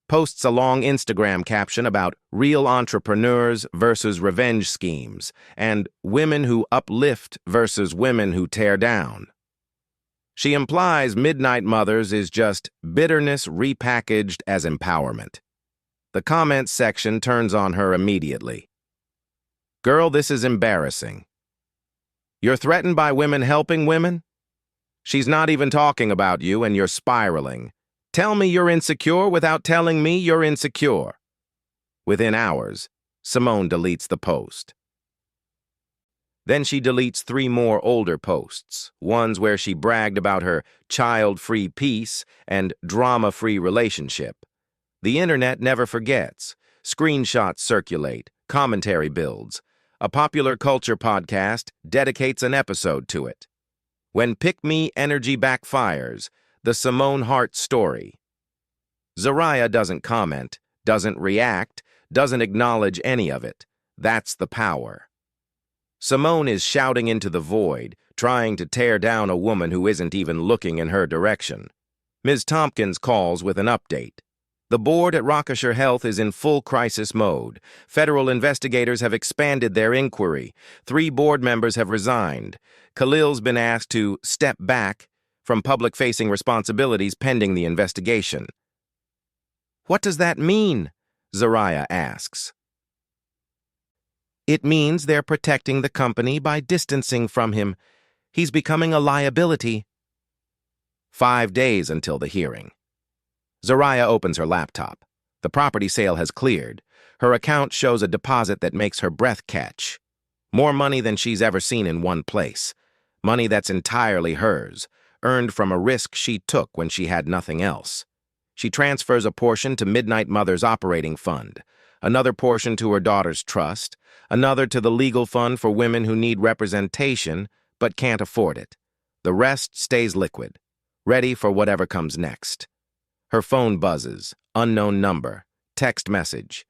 Posts a long Instagram caption about real entrepreneurs versus revenge schemes and women who uplift versus women who tear down. She implies Midnight Mothers is just bitterness repackaged as empowerment. The comments section turns on her immediately. Girl, this is embarrassing. You're threatened by women helping women? She's not even talking about you and you're spiraling. Tell me you're insecure without telling me you're insecure. Within hours, Simone deletes the post. Then she deletes 3 more older posts, ones where she bragged about her child-free peace and drama-free relationship. The internet never forgets. Screenshots circulate, commentary builds. A popular culture podcast dedicates an episode to it. When pick-me energy backfires, the Simone Hart story. Zariah doesn't comment, doesn't react, doesn't acknowledge any of it. That's the power. Simone is shouting into the void, trying to tear down a woman who isn't even looking in her direction. Ms. Tompkins calls with an update. The board at Rockeshire Health is in full crisis mode. Federal investigators have expanded their inquiry. 3 board members have resigned. Kahlil's been asked to step back from public-facing responsibilities pending the investigation. What does that mean? Zariah asks. It means they're protecting the company by distancing from him. He's becoming a liability. 5 days until the hearing. Zariah opens her laptop. The property sale has cleared. Her account shows a deposit that makes her breath catch. More money than she's ever seen in one place. Money that's entirely hers, earned from a risk she took when she had nothing else. She transfers a portion to Midnight Mother's operating fund, another portion to her daughter's trust, another to the legal fund for women who need representation but can't afford it. The rest stays liquid, ready for whatever comes next. Her phone buzzes, unknown number, text message.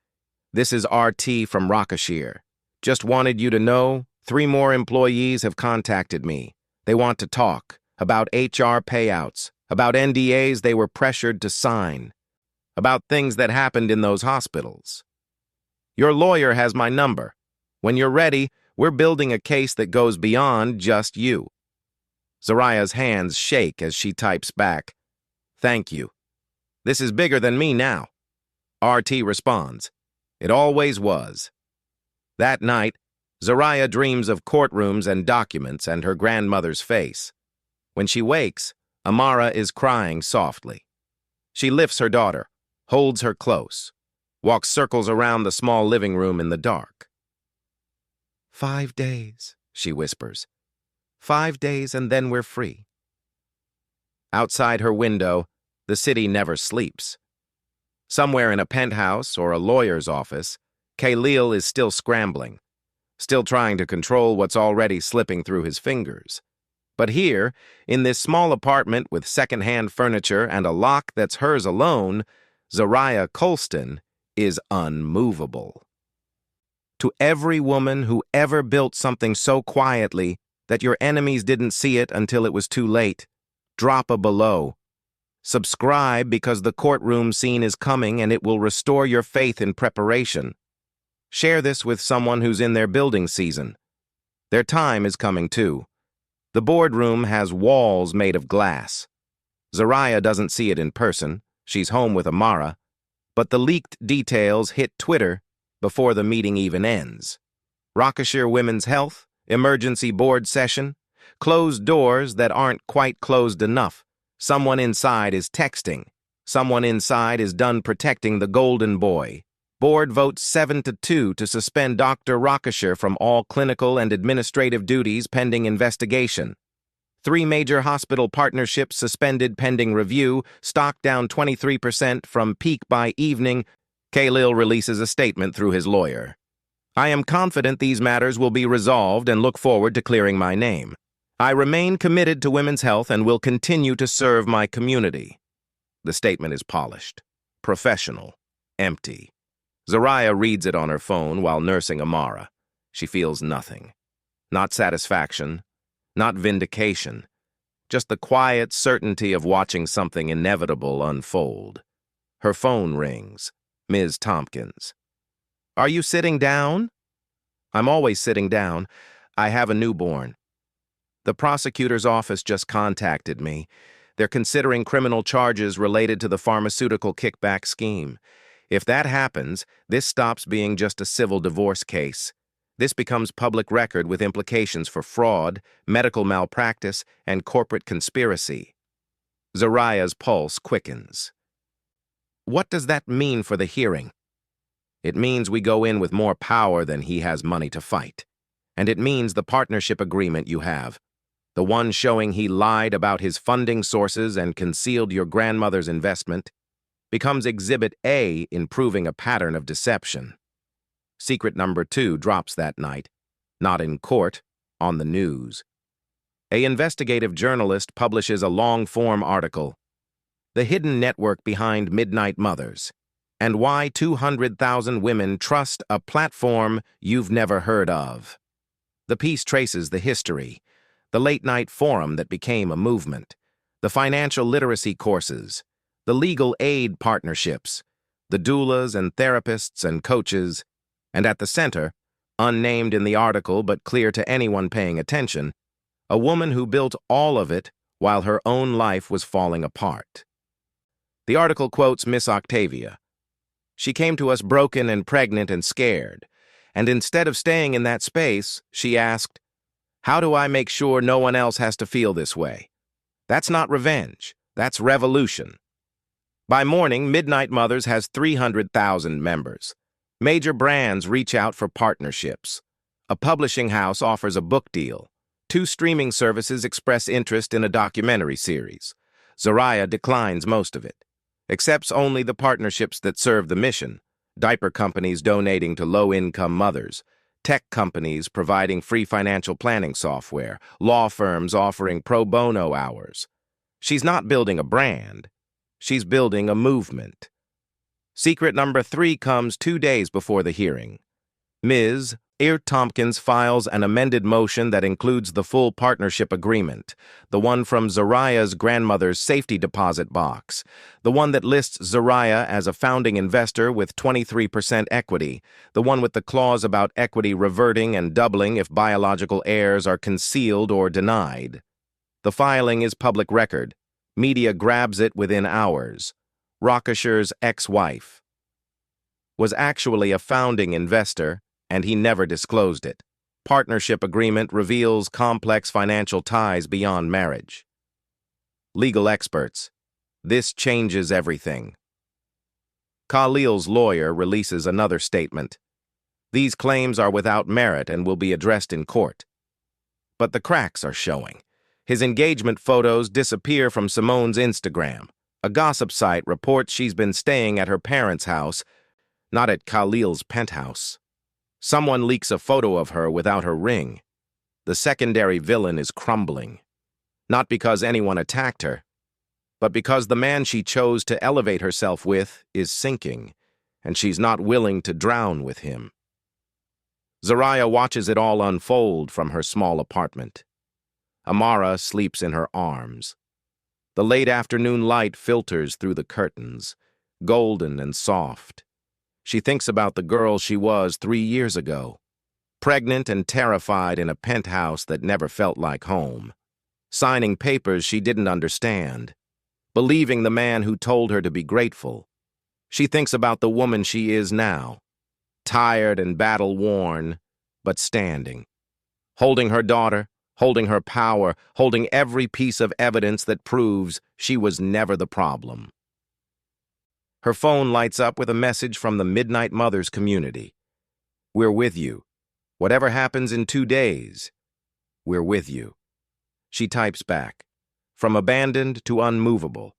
This is RT from Rockeshire. Just wanted you to know, 3 more employees have contacted me. They want to talk about HR payouts, about NDAs they were pressured to sign, about things that happened in those hospitals. Your lawyer has my number. When you're ready, we're building a case that goes beyond just you. Zariah's hands shake as she types back, "Thank you. This is bigger than me now." RT responds, "It always was." That night, Zariah dreams of courtrooms and documents and her grandmother's face. When she wakes, Amara is crying softly. She lifts her daughter, holds her close, walks circles around the small living room in the dark. 5 days, she whispers. 5 days and then we're free. Outside her window, the city never sleeps. Somewhere in a penthouse or a lawyer's office, Kahlil is still scrambling, still trying to control what's already slipping through his fingers. But here, in this small apartment with second-hand furniture and a lock that's hers alone, Zariah Colston is unmovable. To every woman who ever built something so quietly that your enemies didn't see it until it was too late, drop a below. Subscribe because the courtroom scene is coming and it will restore your faith in preparation. Share this with someone who's in their building season. Their time is coming too. The boardroom has walls made of glass. Zariah doesn't see it in person. She's home with Amara. But the leaked details hit Twitter before the meeting even ends. Rockeshire Women's Health, emergency board session, closed doors that aren't quite closed enough. Someone inside is texting. Someone inside is done protecting the golden boy. Board votes 7-2 to suspend Dr. Rockeshire from all clinical and administrative duties pending investigation. 3 major hospital partnerships suspended pending review, stock down 23% from peak by evening. Kahlil releases a statement through his lawyer. I am confident these matters will be resolved and look forward to clearing my name. I remain committed to women's health and will continue to serve my community. The statement is polished, professional, empty. Zariah reads it on her phone while nursing Amara. She feels nothing. Not satisfaction, not vindication, just the quiet certainty of watching something inevitable unfold. Her phone rings. Ms. Tompkins. Are you sitting down? I'm always sitting down. I have a newborn. The prosecutor's office just contacted me. They're considering criminal charges related to the pharmaceutical kickback scheme. If that happens, this stops being just a civil divorce case. This becomes public record with implications for fraud, medical malpractice, and corporate conspiracy. Zariah's pulse quickens. What does that mean for the hearing? It means we go in with more power than he has money to fight. And it means the partnership agreement you have, the one showing he lied about his funding sources and concealed your grandmother's investment, becomes Exhibit A in proving a pattern of deception. Secret number 2 drops that night, not in court, on the news. An investigative journalist publishes a long-form article, The Hidden Network Behind Midnight Mothers, and Why 200,000 Women Trust a Platform You've Never Heard of. The piece traces the history, the late-night forum that became a movement, the financial literacy courses, the legal aid partnerships, the doulas and therapists and coaches, and at the center, unnamed in the article but clear to anyone paying attention, a woman who built all of it while her own life was falling apart. The article quotes Miss Octavia. She came to us broken and pregnant and scared, and instead of staying in that space, she asked, how do I make sure no one else has to feel this way? That's not revenge, that's revolution. By morning, Midnight Mothers has 300,000 members. Major brands reach out for partnerships. A publishing house offers a book deal. 2 streaming services express interest in a documentary series. Zariah declines most of it, accepts only the partnerships that serve the mission, diaper companies donating to low-income mothers, tech companies providing free financial planning software, law firms offering pro bono hours. She's not building a brand. She's building a movement. Secret number 3 comes 2 days before the hearing. Ms. Tompkins files an amended motion that includes the full partnership agreement, the one from Zariah's grandmother's safety deposit box, the one that lists Zariah as a founding investor with 23% equity, the one with the clause about equity reverting and doubling if biological heirs are concealed or denied. The filing is public record. Media grabs it within hours. Rockeshire's ex-wife was actually a founding investor, and he never disclosed it. Partnership agreement reveals complex financial ties beyond marriage. Legal experts. This changes everything. Kahlil's lawyer releases another statement. These claims are without merit and will be addressed in court. But the cracks are showing. His engagement photos disappear from Simone's Instagram. A gossip site reports she's been staying at her parents' house, not at Kahlil's penthouse. Someone leaks a photo of her without her ring. The secondary villain is crumbling. Not because anyone attacked her, but because the man she chose to elevate herself with is sinking, and she's not willing to drown with him. Zariah watches it all unfold from her small apartment. Amara sleeps in her arms. The late afternoon light filters through the curtains, golden and soft. She thinks about the girl she was 3 years ago, pregnant and terrified in a penthouse that never felt like home. signing papers she didn't understand, believing the man who told her to be grateful. She thinks about the woman she is now, tired and battle-worn, but standing, holding her daughter, holding her power, holding every piece of evidence that proves she was never the problem. Her phone lights up with a message from the Midnight Mothers community. We're with you. Whatever happens in 2 days, we're with you. She types back, from abandoned to unmovable,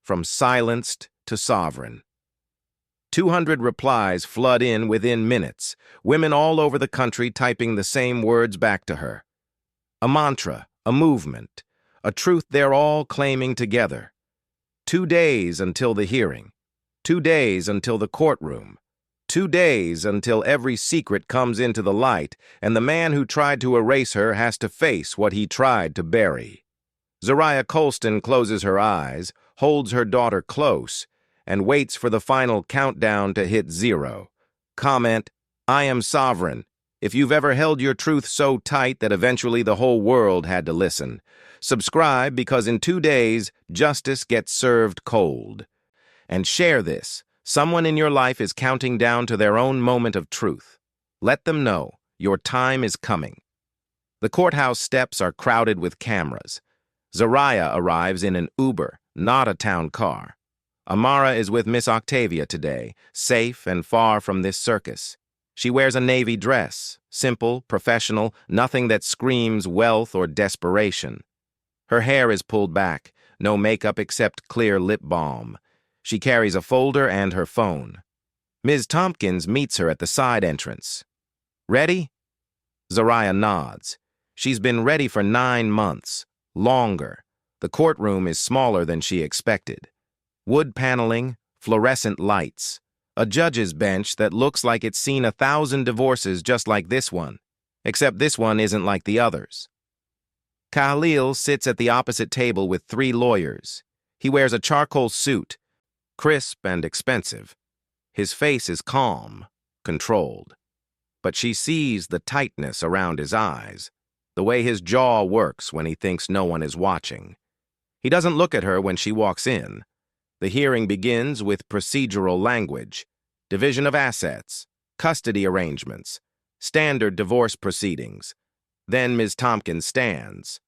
from silenced to sovereign. 200 replies flood in within minutes, women all over the country typing the same words back to her. A mantra, a movement, a truth they're all claiming together. 2 days until the hearing. 2 days until the courtroom. 2 days until every secret comes into the light and the man who tried to erase her has to face what he tried to bury. Zariah Colston closes her eyes, holds her daughter close, and waits for the final countdown to hit 0. Comment, I am sovereign. If you've ever held your truth so tight that eventually the whole world had to listen. Subscribe because in 2 days, justice gets served cold. And share this. Someone in your life is counting down to their own moment of truth. Let them know your time is coming. The courthouse steps are crowded with cameras. Zariah arrives in an Uber, not a town car. Amara is with Miss Octavia today, safe and far from this circus. She wears a navy dress, simple, professional, nothing that screams wealth or desperation. Her hair is pulled back, no makeup except clear lip balm. She carries a folder and her phone. Ms. Tompkins meets her at the side entrance. Ready? Zariah nods. She's been ready for 9 months, longer. The courtroom is smaller than she expected. Wood paneling, fluorescent lights. A judge's bench that looks like it's seen 1,000 divorces just like this one, except this one isn't like the others. Kahlil sits at the opposite table with 3 lawyers. He wears a charcoal suit, crisp and expensive. His face is calm, controlled. But she sees the tightness around his eyes, the way his jaw works when he thinks no one is watching. He doesn't look at her when she walks in. The hearing begins with procedural language, division of assets, custody arrangements, standard divorce proceedings. Then Ms. Tompkins stands.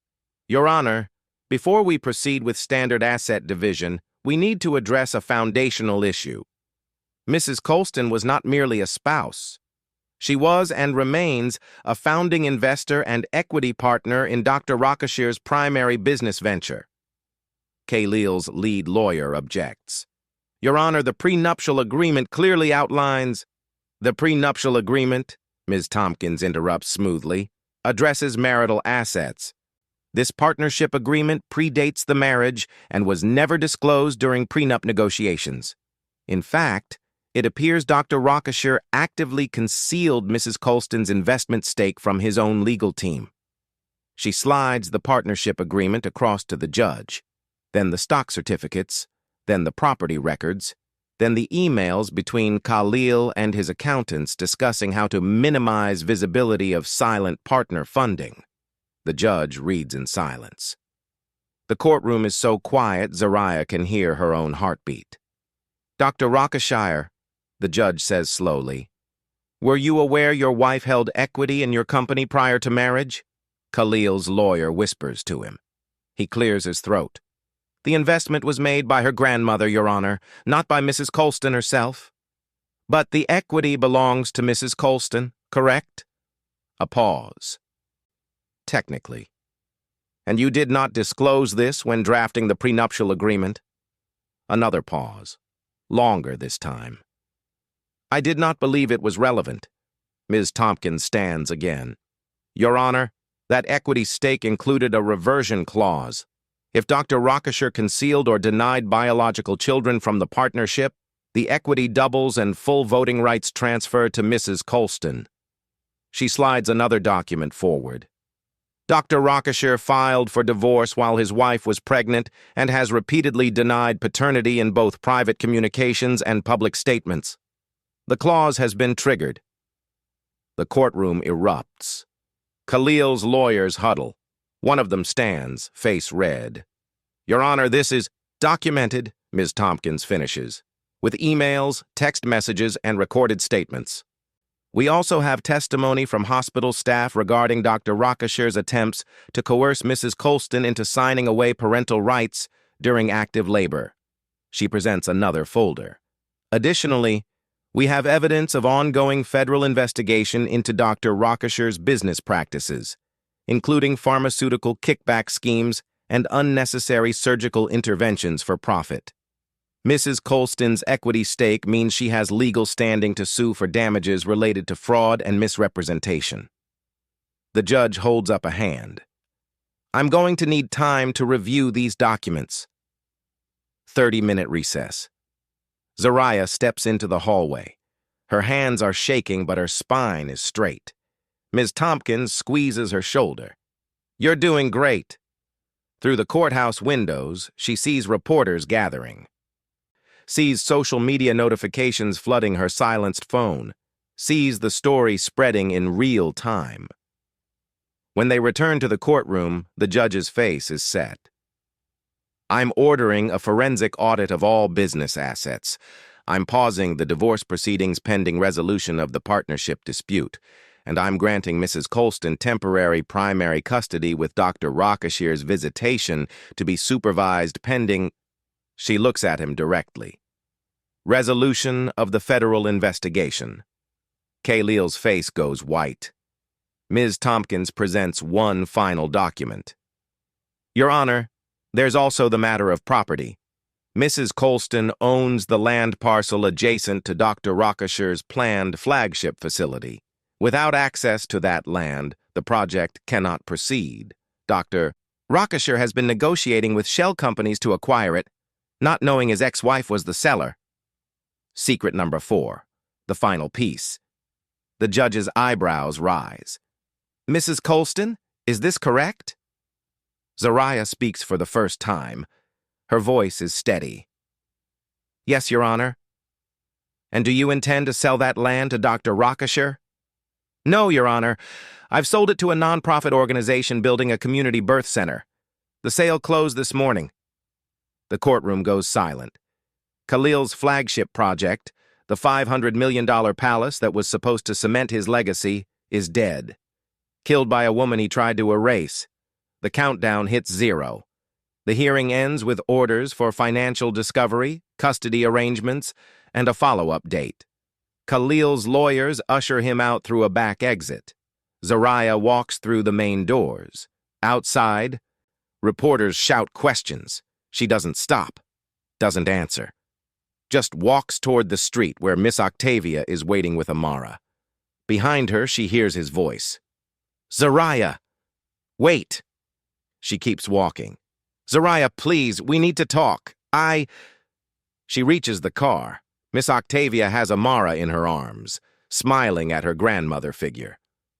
Your Honor, before we proceed with standard asset division, we need to address a foundational issue. Mrs. Colston was not merely a spouse. She was and remains a founding investor and equity partner in Dr. Rockeshire's primary business venture. Kahlil's lead lawyer objects. Your Honor, the prenuptial agreement clearly outlines... The prenuptial agreement, Ms. Tompkins interrupts smoothly, addresses marital assets. This partnership agreement predates the marriage and was never disclosed during prenup negotiations. In fact, it appears Dr. Rockeshire actively concealed Mrs. Colston's investment stake from his own legal team. She slides the partnership agreement across to the judge, then the stock certificates, then the property records, then the emails between Kahlil and his accountants discussing how to minimize visibility of silent partner funding. The judge reads in silence. The courtroom is so quiet Zariah can hear her own heartbeat. Dr. Rockeshire, the judge says slowly, were you aware your wife held equity in your company prior to marriage? Kahlil's lawyer whispers to him. He clears his throat. The investment was made by her grandmother, Your Honor, not by Mrs. Colston herself. But the equity belongs to Mrs. Colston, correct? A pause. Technically. And you did not disclose this when drafting the prenuptial agreement? Another pause. Longer this time. I did not believe it was relevant. Ms. Tompkins stands again. Your Honor, that equity stake included a reversion clause. If Dr. Rockeshire concealed or denied biological children from the partnership, the equity doubles and full voting rights transfer to Mrs. Colston. She slides another document forward. Dr. Rockeshire filed for divorce while his wife was pregnant and has repeatedly denied paternity in both private communications and public statements. The clause has been triggered. The courtroom erupts. Kahlil's lawyers huddle. One of them stands, face red. Your Honor, this is documented, Ms. Tompkins finishes, with emails, text messages, and recorded statements. We also have testimony from hospital staff regarding Dr. Rockeshire's attempts to coerce Mrs. Colston into signing away parental rights during active labor. She presents another folder. Additionally, we have evidence of ongoing federal investigation into Dr. Rockeshire's business practices, including pharmaceutical kickback schemes and unnecessary surgical interventions for profit. Mrs. Colston's equity stake means she has legal standing to sue for damages related to fraud and misrepresentation. The judge holds up a hand. I'm going to need time to review these documents. 30-minute recess. Zariah steps into the hallway. Her hands are shaking, but her spine is straight. Ms. Tompkins squeezes her shoulder. You're doing great. Through the courthouse windows, she sees reporters gathering. Sees social media notifications flooding her silenced phone, sees the story spreading in real time. When they return to the courtroom, the judge's face is set. I'm ordering a forensic audit of all business assets. I'm pausing the divorce proceedings pending resolution of the partnership dispute, and I'm granting Mrs. Colston temporary primary custody with Dr. Rockeshire's visitation to be supervised pending. She looks at him directly. Resolution of the federal investigation. Kahlil's face goes white. Ms. Tompkins presents one final document. Your Honor, there's also the matter of property. Mrs. Colston owns the land parcel adjacent to Dr. Rockeshire's planned flagship facility. Without access to that land, the project cannot proceed. Dr. Rockeshire has been negotiating with shell companies to acquire it, not knowing his ex-wife was the seller. Secret number 4, the final piece. The judge's eyebrows rise. Mrs. Colston, is this correct? Zariah speaks for the first time. Her voice is steady. Yes, Your Honor. And do you intend to sell that land to Dr. Rockeshire? No, Your Honor. I've sold it to a nonprofit organization building a community birth center. The sale closed this morning. The courtroom goes silent. Kahlil's flagship project, the $500 million palace that was supposed to cement his legacy, is dead. Killed by a woman he tried to erase. The countdown hits 0. The hearing ends with orders for financial discovery, custody arrangements, and a follow-up date. Kahlil's lawyers usher him out through a back exit. Zariah walks through the main doors. Outside, reporters shout questions. She doesn't stop, doesn't answer. Just walks toward the street where Miss Octavia is waiting with Amara. Behind her, she hears his voice. Zariah! Wait! She keeps walking. Zariah, please, we need to talk. She reaches the car. Miss Octavia has Amara in her arms, smiling at her grandmother figure.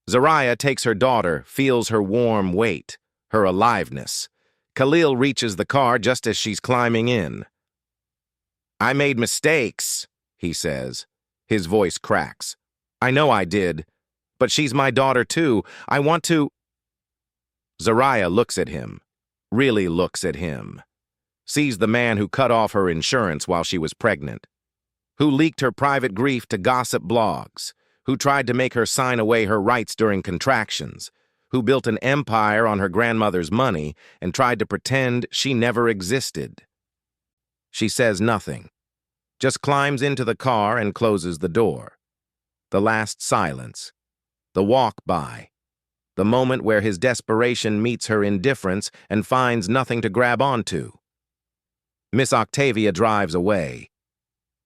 Zariah takes her daughter, feels her warm weight, her aliveness. Kahlil reaches the car just as she's climbing in. I made mistakes, he says. His voice cracks. I know I did, but she's my daughter too. I want to... Zariah looks at him, really looks at him. Sees the man who cut off her insurance while she was pregnant, who leaked her private grief to gossip blogs, who tried to make her sign away her rights during contractions, who built an empire on her grandmother's money and tried to pretend she never existed. She says nothing, just climbs into the car and closes the door. The last silence, the walk by, the moment where his desperation meets her indifference and finds nothing to grab onto. Miss Octavia drives away.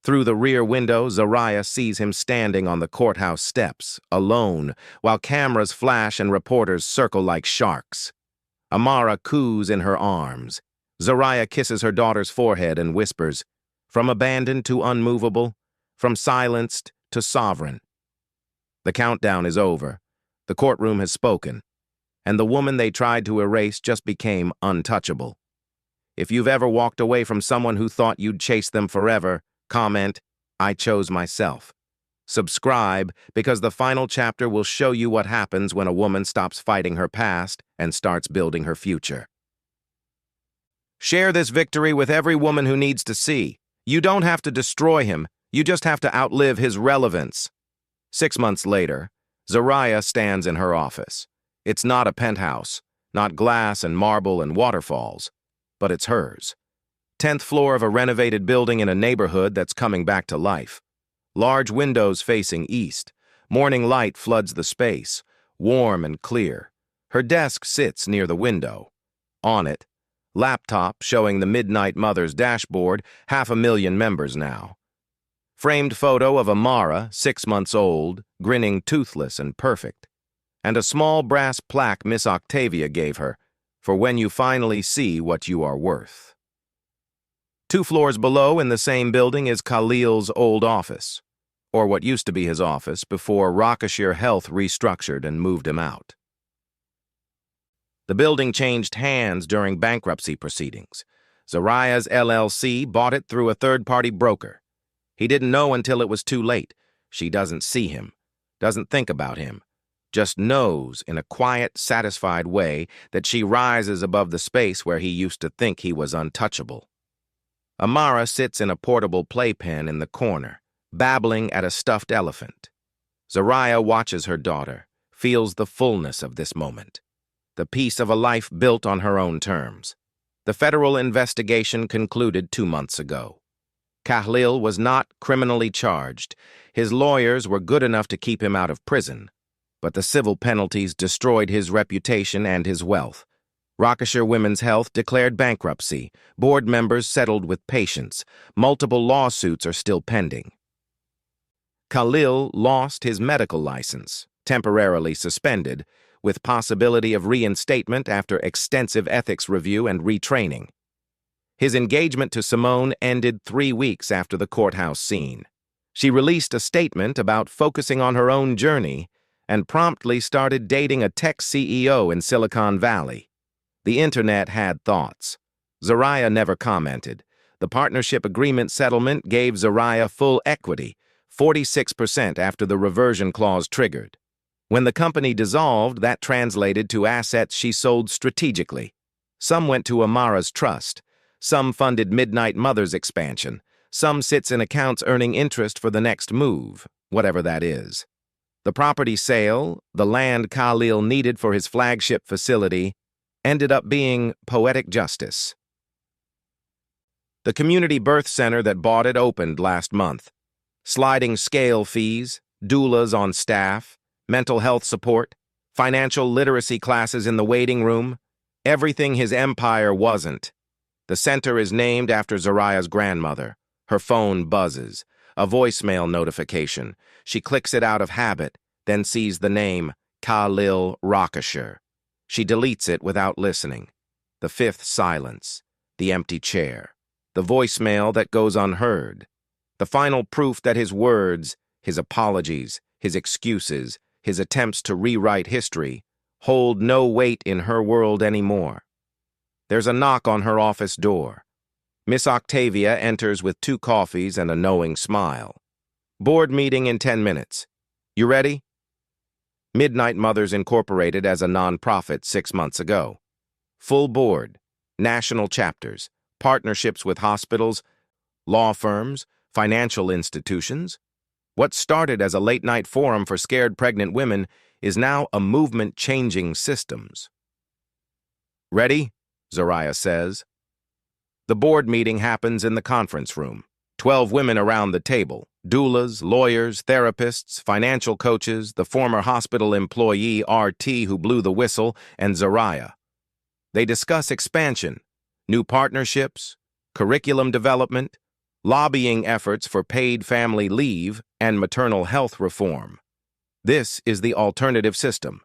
Through the rear window, Zariah sees him standing on the courthouse steps, alone, while cameras flash and reporters circle like sharks. Amara coos in her arms. Zariah kisses her daughter's forehead and whispers, from abandoned to unmovable, from silenced to sovereign. The countdown is over. The courtroom has spoken, and the woman they tried to erase just became untouchable. If you've ever walked away from someone who thought you'd chase them forever, comment, I chose myself. Subscribe because the final chapter will show you what happens when a woman stops fighting her past and starts building her future. Share this victory with every woman who needs to see. You don't have to destroy him, you just have to outlive his relevance. 6 months later, Zariah stands in her office. It's not a penthouse, not glass and marble and waterfalls, but it's hers. 10th floor of a renovated building in a neighborhood that's coming back to life. Large windows facing east. Morning light floods the space, warm and clear. Her desk sits near the window. On it, laptop showing the Midnight Mother's dashboard, 500,000 members now. Framed photo of Amara, 6 months old, grinning toothless and perfect. And a small brass plaque Miss Octavia gave her, for when you finally see what you are worth. 2 floors below in the same building is Kahlil's old office, or what used to be his office before Rockeshire Health restructured and moved him out. The building changed hands during bankruptcy proceedings. Zariah's LLC bought it through a third-party broker. He didn't know until it was too late. She doesn't see him, doesn't think about him, just knows in a quiet, satisfied way that she rises above the space where he used to think he was untouchable. Amara sits in a portable playpen in the corner, babbling at a stuffed elephant. Zariah watches her daughter, feels the fullness of this moment, the piece of a life built on her own terms. The federal investigation concluded 2 months ago. Kahlil was not criminally charged. His lawyers were good enough to keep him out of prison, but the civil penalties destroyed his reputation and his wealth. Rockeshire Women's Health declared bankruptcy. Board members settled with patience. Multiple lawsuits are still pending. Kahlil lost his medical license, temporarily suspended, with possibility of reinstatement after extensive ethics review and retraining. His engagement to Simone ended 3 weeks after the courthouse scene. She released a statement about focusing on her own journey and promptly started dating a tech CEO in Silicon Valley. The internet had thoughts. Zariah never commented. The partnership agreement settlement gave Zariah full equity, 46% after the reversion clause triggered. When the company dissolved, that translated to assets she sold strategically. Some went to Amara's trust. Some funded Midnight Mother's expansion. Some sits in accounts earning interest for the next move, whatever that is. The property sale, the land Kahlil needed for his flagship facility, ended up being poetic justice. The community birth center that bought it opened last month. Sliding scale fees, doulas on staff, mental health support, financial literacy classes in the waiting room, everything his empire wasn't. The center is named after Zariah's grandmother. Her phone buzzes. A voicemail notification. She clicks it out of habit, then sees the name Kahlil Rockeshire. She deletes it without listening. The 5th silence. The empty chair. The voicemail that goes unheard. The final proof that his words, his apologies, his excuses, his attempts to rewrite history, hold no weight in her world anymore. There's a knock on her office door. Miss Octavia enters with 2 coffees and a knowing smile. Board meeting in 10 minutes. You ready? Midnight Mothers incorporated as a nonprofit 6 months ago. Full board, national chapters, partnerships with hospitals, law firms, financial institutions. What started as a late-night forum for scared pregnant women is now a movement changing systems. Ready? Zariah says. The board meeting happens in the conference room. 12 women around the table, doulas, lawyers, therapists, financial coaches, the former hospital employee RT who blew the whistle, and Zariah. They discuss expansion, new partnerships, curriculum development, lobbying efforts for paid family leave, and maternal health reform. This is the alternative system.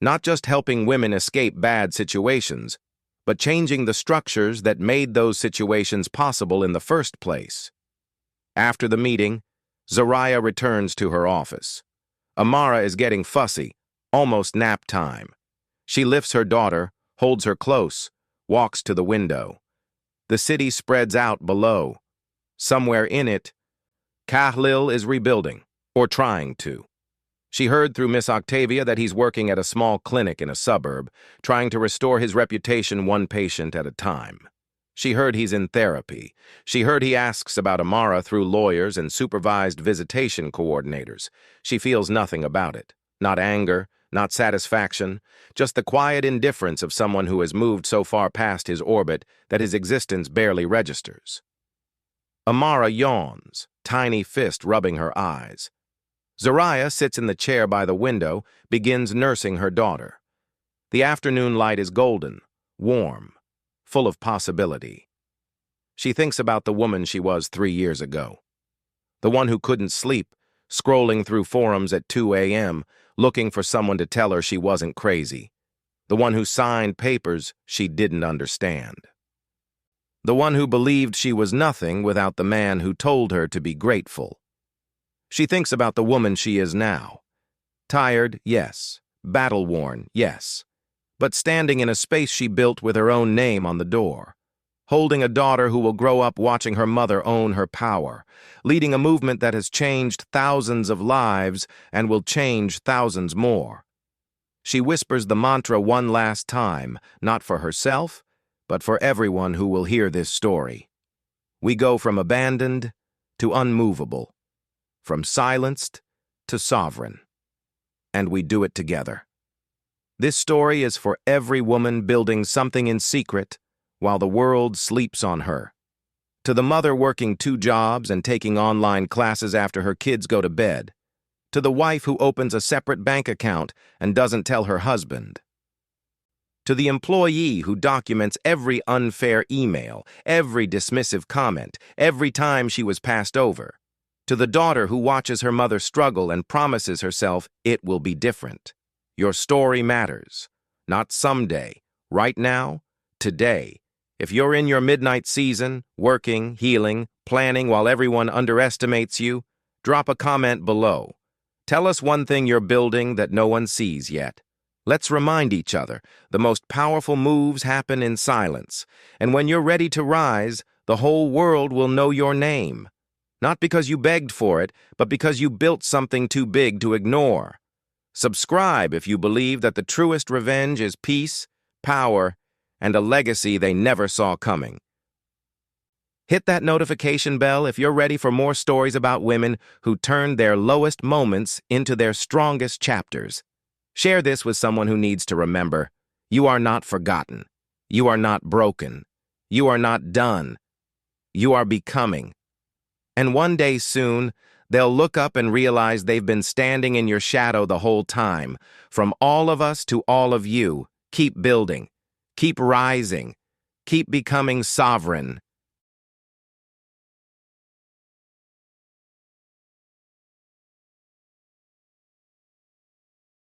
Not just helping women escape bad situations, but changing the structures that made those situations possible in the first place. After the meeting, Zariah returns to her office. Amara is getting fussy, almost nap time. She lifts her daughter, holds her close, walks to the window. The city spreads out below. Somewhere in it, Kahlil is rebuilding, or trying to. She heard through Miss Octavia that he's working at a small clinic in a suburb, trying to restore his reputation one patient at a time. She heard he's in therapy. She heard he asks about Amara through lawyers and supervised visitation coordinators. She feels nothing about it. Not anger, not satisfaction, just the quiet indifference of someone who has moved so far past his orbit that his existence barely registers. Amara yawns, tiny fist rubbing her eyes. Zariah sits in the chair by the window, begins nursing her daughter. The afternoon light is golden, warm, full of possibility. She thinks about the woman she was 3 years ago. The one who couldn't sleep, scrolling through forums at 2 a.m., looking for someone to tell her she wasn't crazy. The one who signed papers she didn't understand. The one who believed she was nothing without the man who told her to be grateful. She thinks about the woman she is now. Tired, yes. Battle-worn, yes. But standing in a space she built with her own name on the door. Holding a daughter who will grow up watching her mother own her power. Leading a movement that has changed thousands of lives and will change thousands more. She whispers the mantra one last time, not for herself, but for everyone who will hear this story. We go from abandoned to unmovable. From silenced to sovereign. And we do it together. This story is for every woman building something in secret while the world sleeps on her. To the mother working 2 jobs and taking online classes after her kids go to bed. To the wife who opens a separate bank account and doesn't tell her husband. To the employee who documents every unfair email, every dismissive comment, every time she was passed over. To the daughter who watches her mother struggle and promises herself it will be different. Your story matters. Not someday. Right now. Today. If you're in your midnight season, working, healing, planning while everyone underestimates you, drop a comment below. Tell us one thing you're building that no one sees yet. Let's remind each other, the most powerful moves happen in silence. And when you're ready to rise, the whole world will know your name. Not because you begged for it, but because you built something too big to ignore. Subscribe if you believe that the truest revenge is peace, power, and a legacy they never saw coming. Hit that notification bell if you're ready for more stories about women who turned their lowest moments into their strongest chapters. Share this with someone who needs to remember, you are not forgotten. You are not broken. You are not done. You are becoming. And one day soon, they'll look up and realize they've been standing in your shadow the whole time. From all of us to all of you, keep building, keep rising, keep becoming sovereign.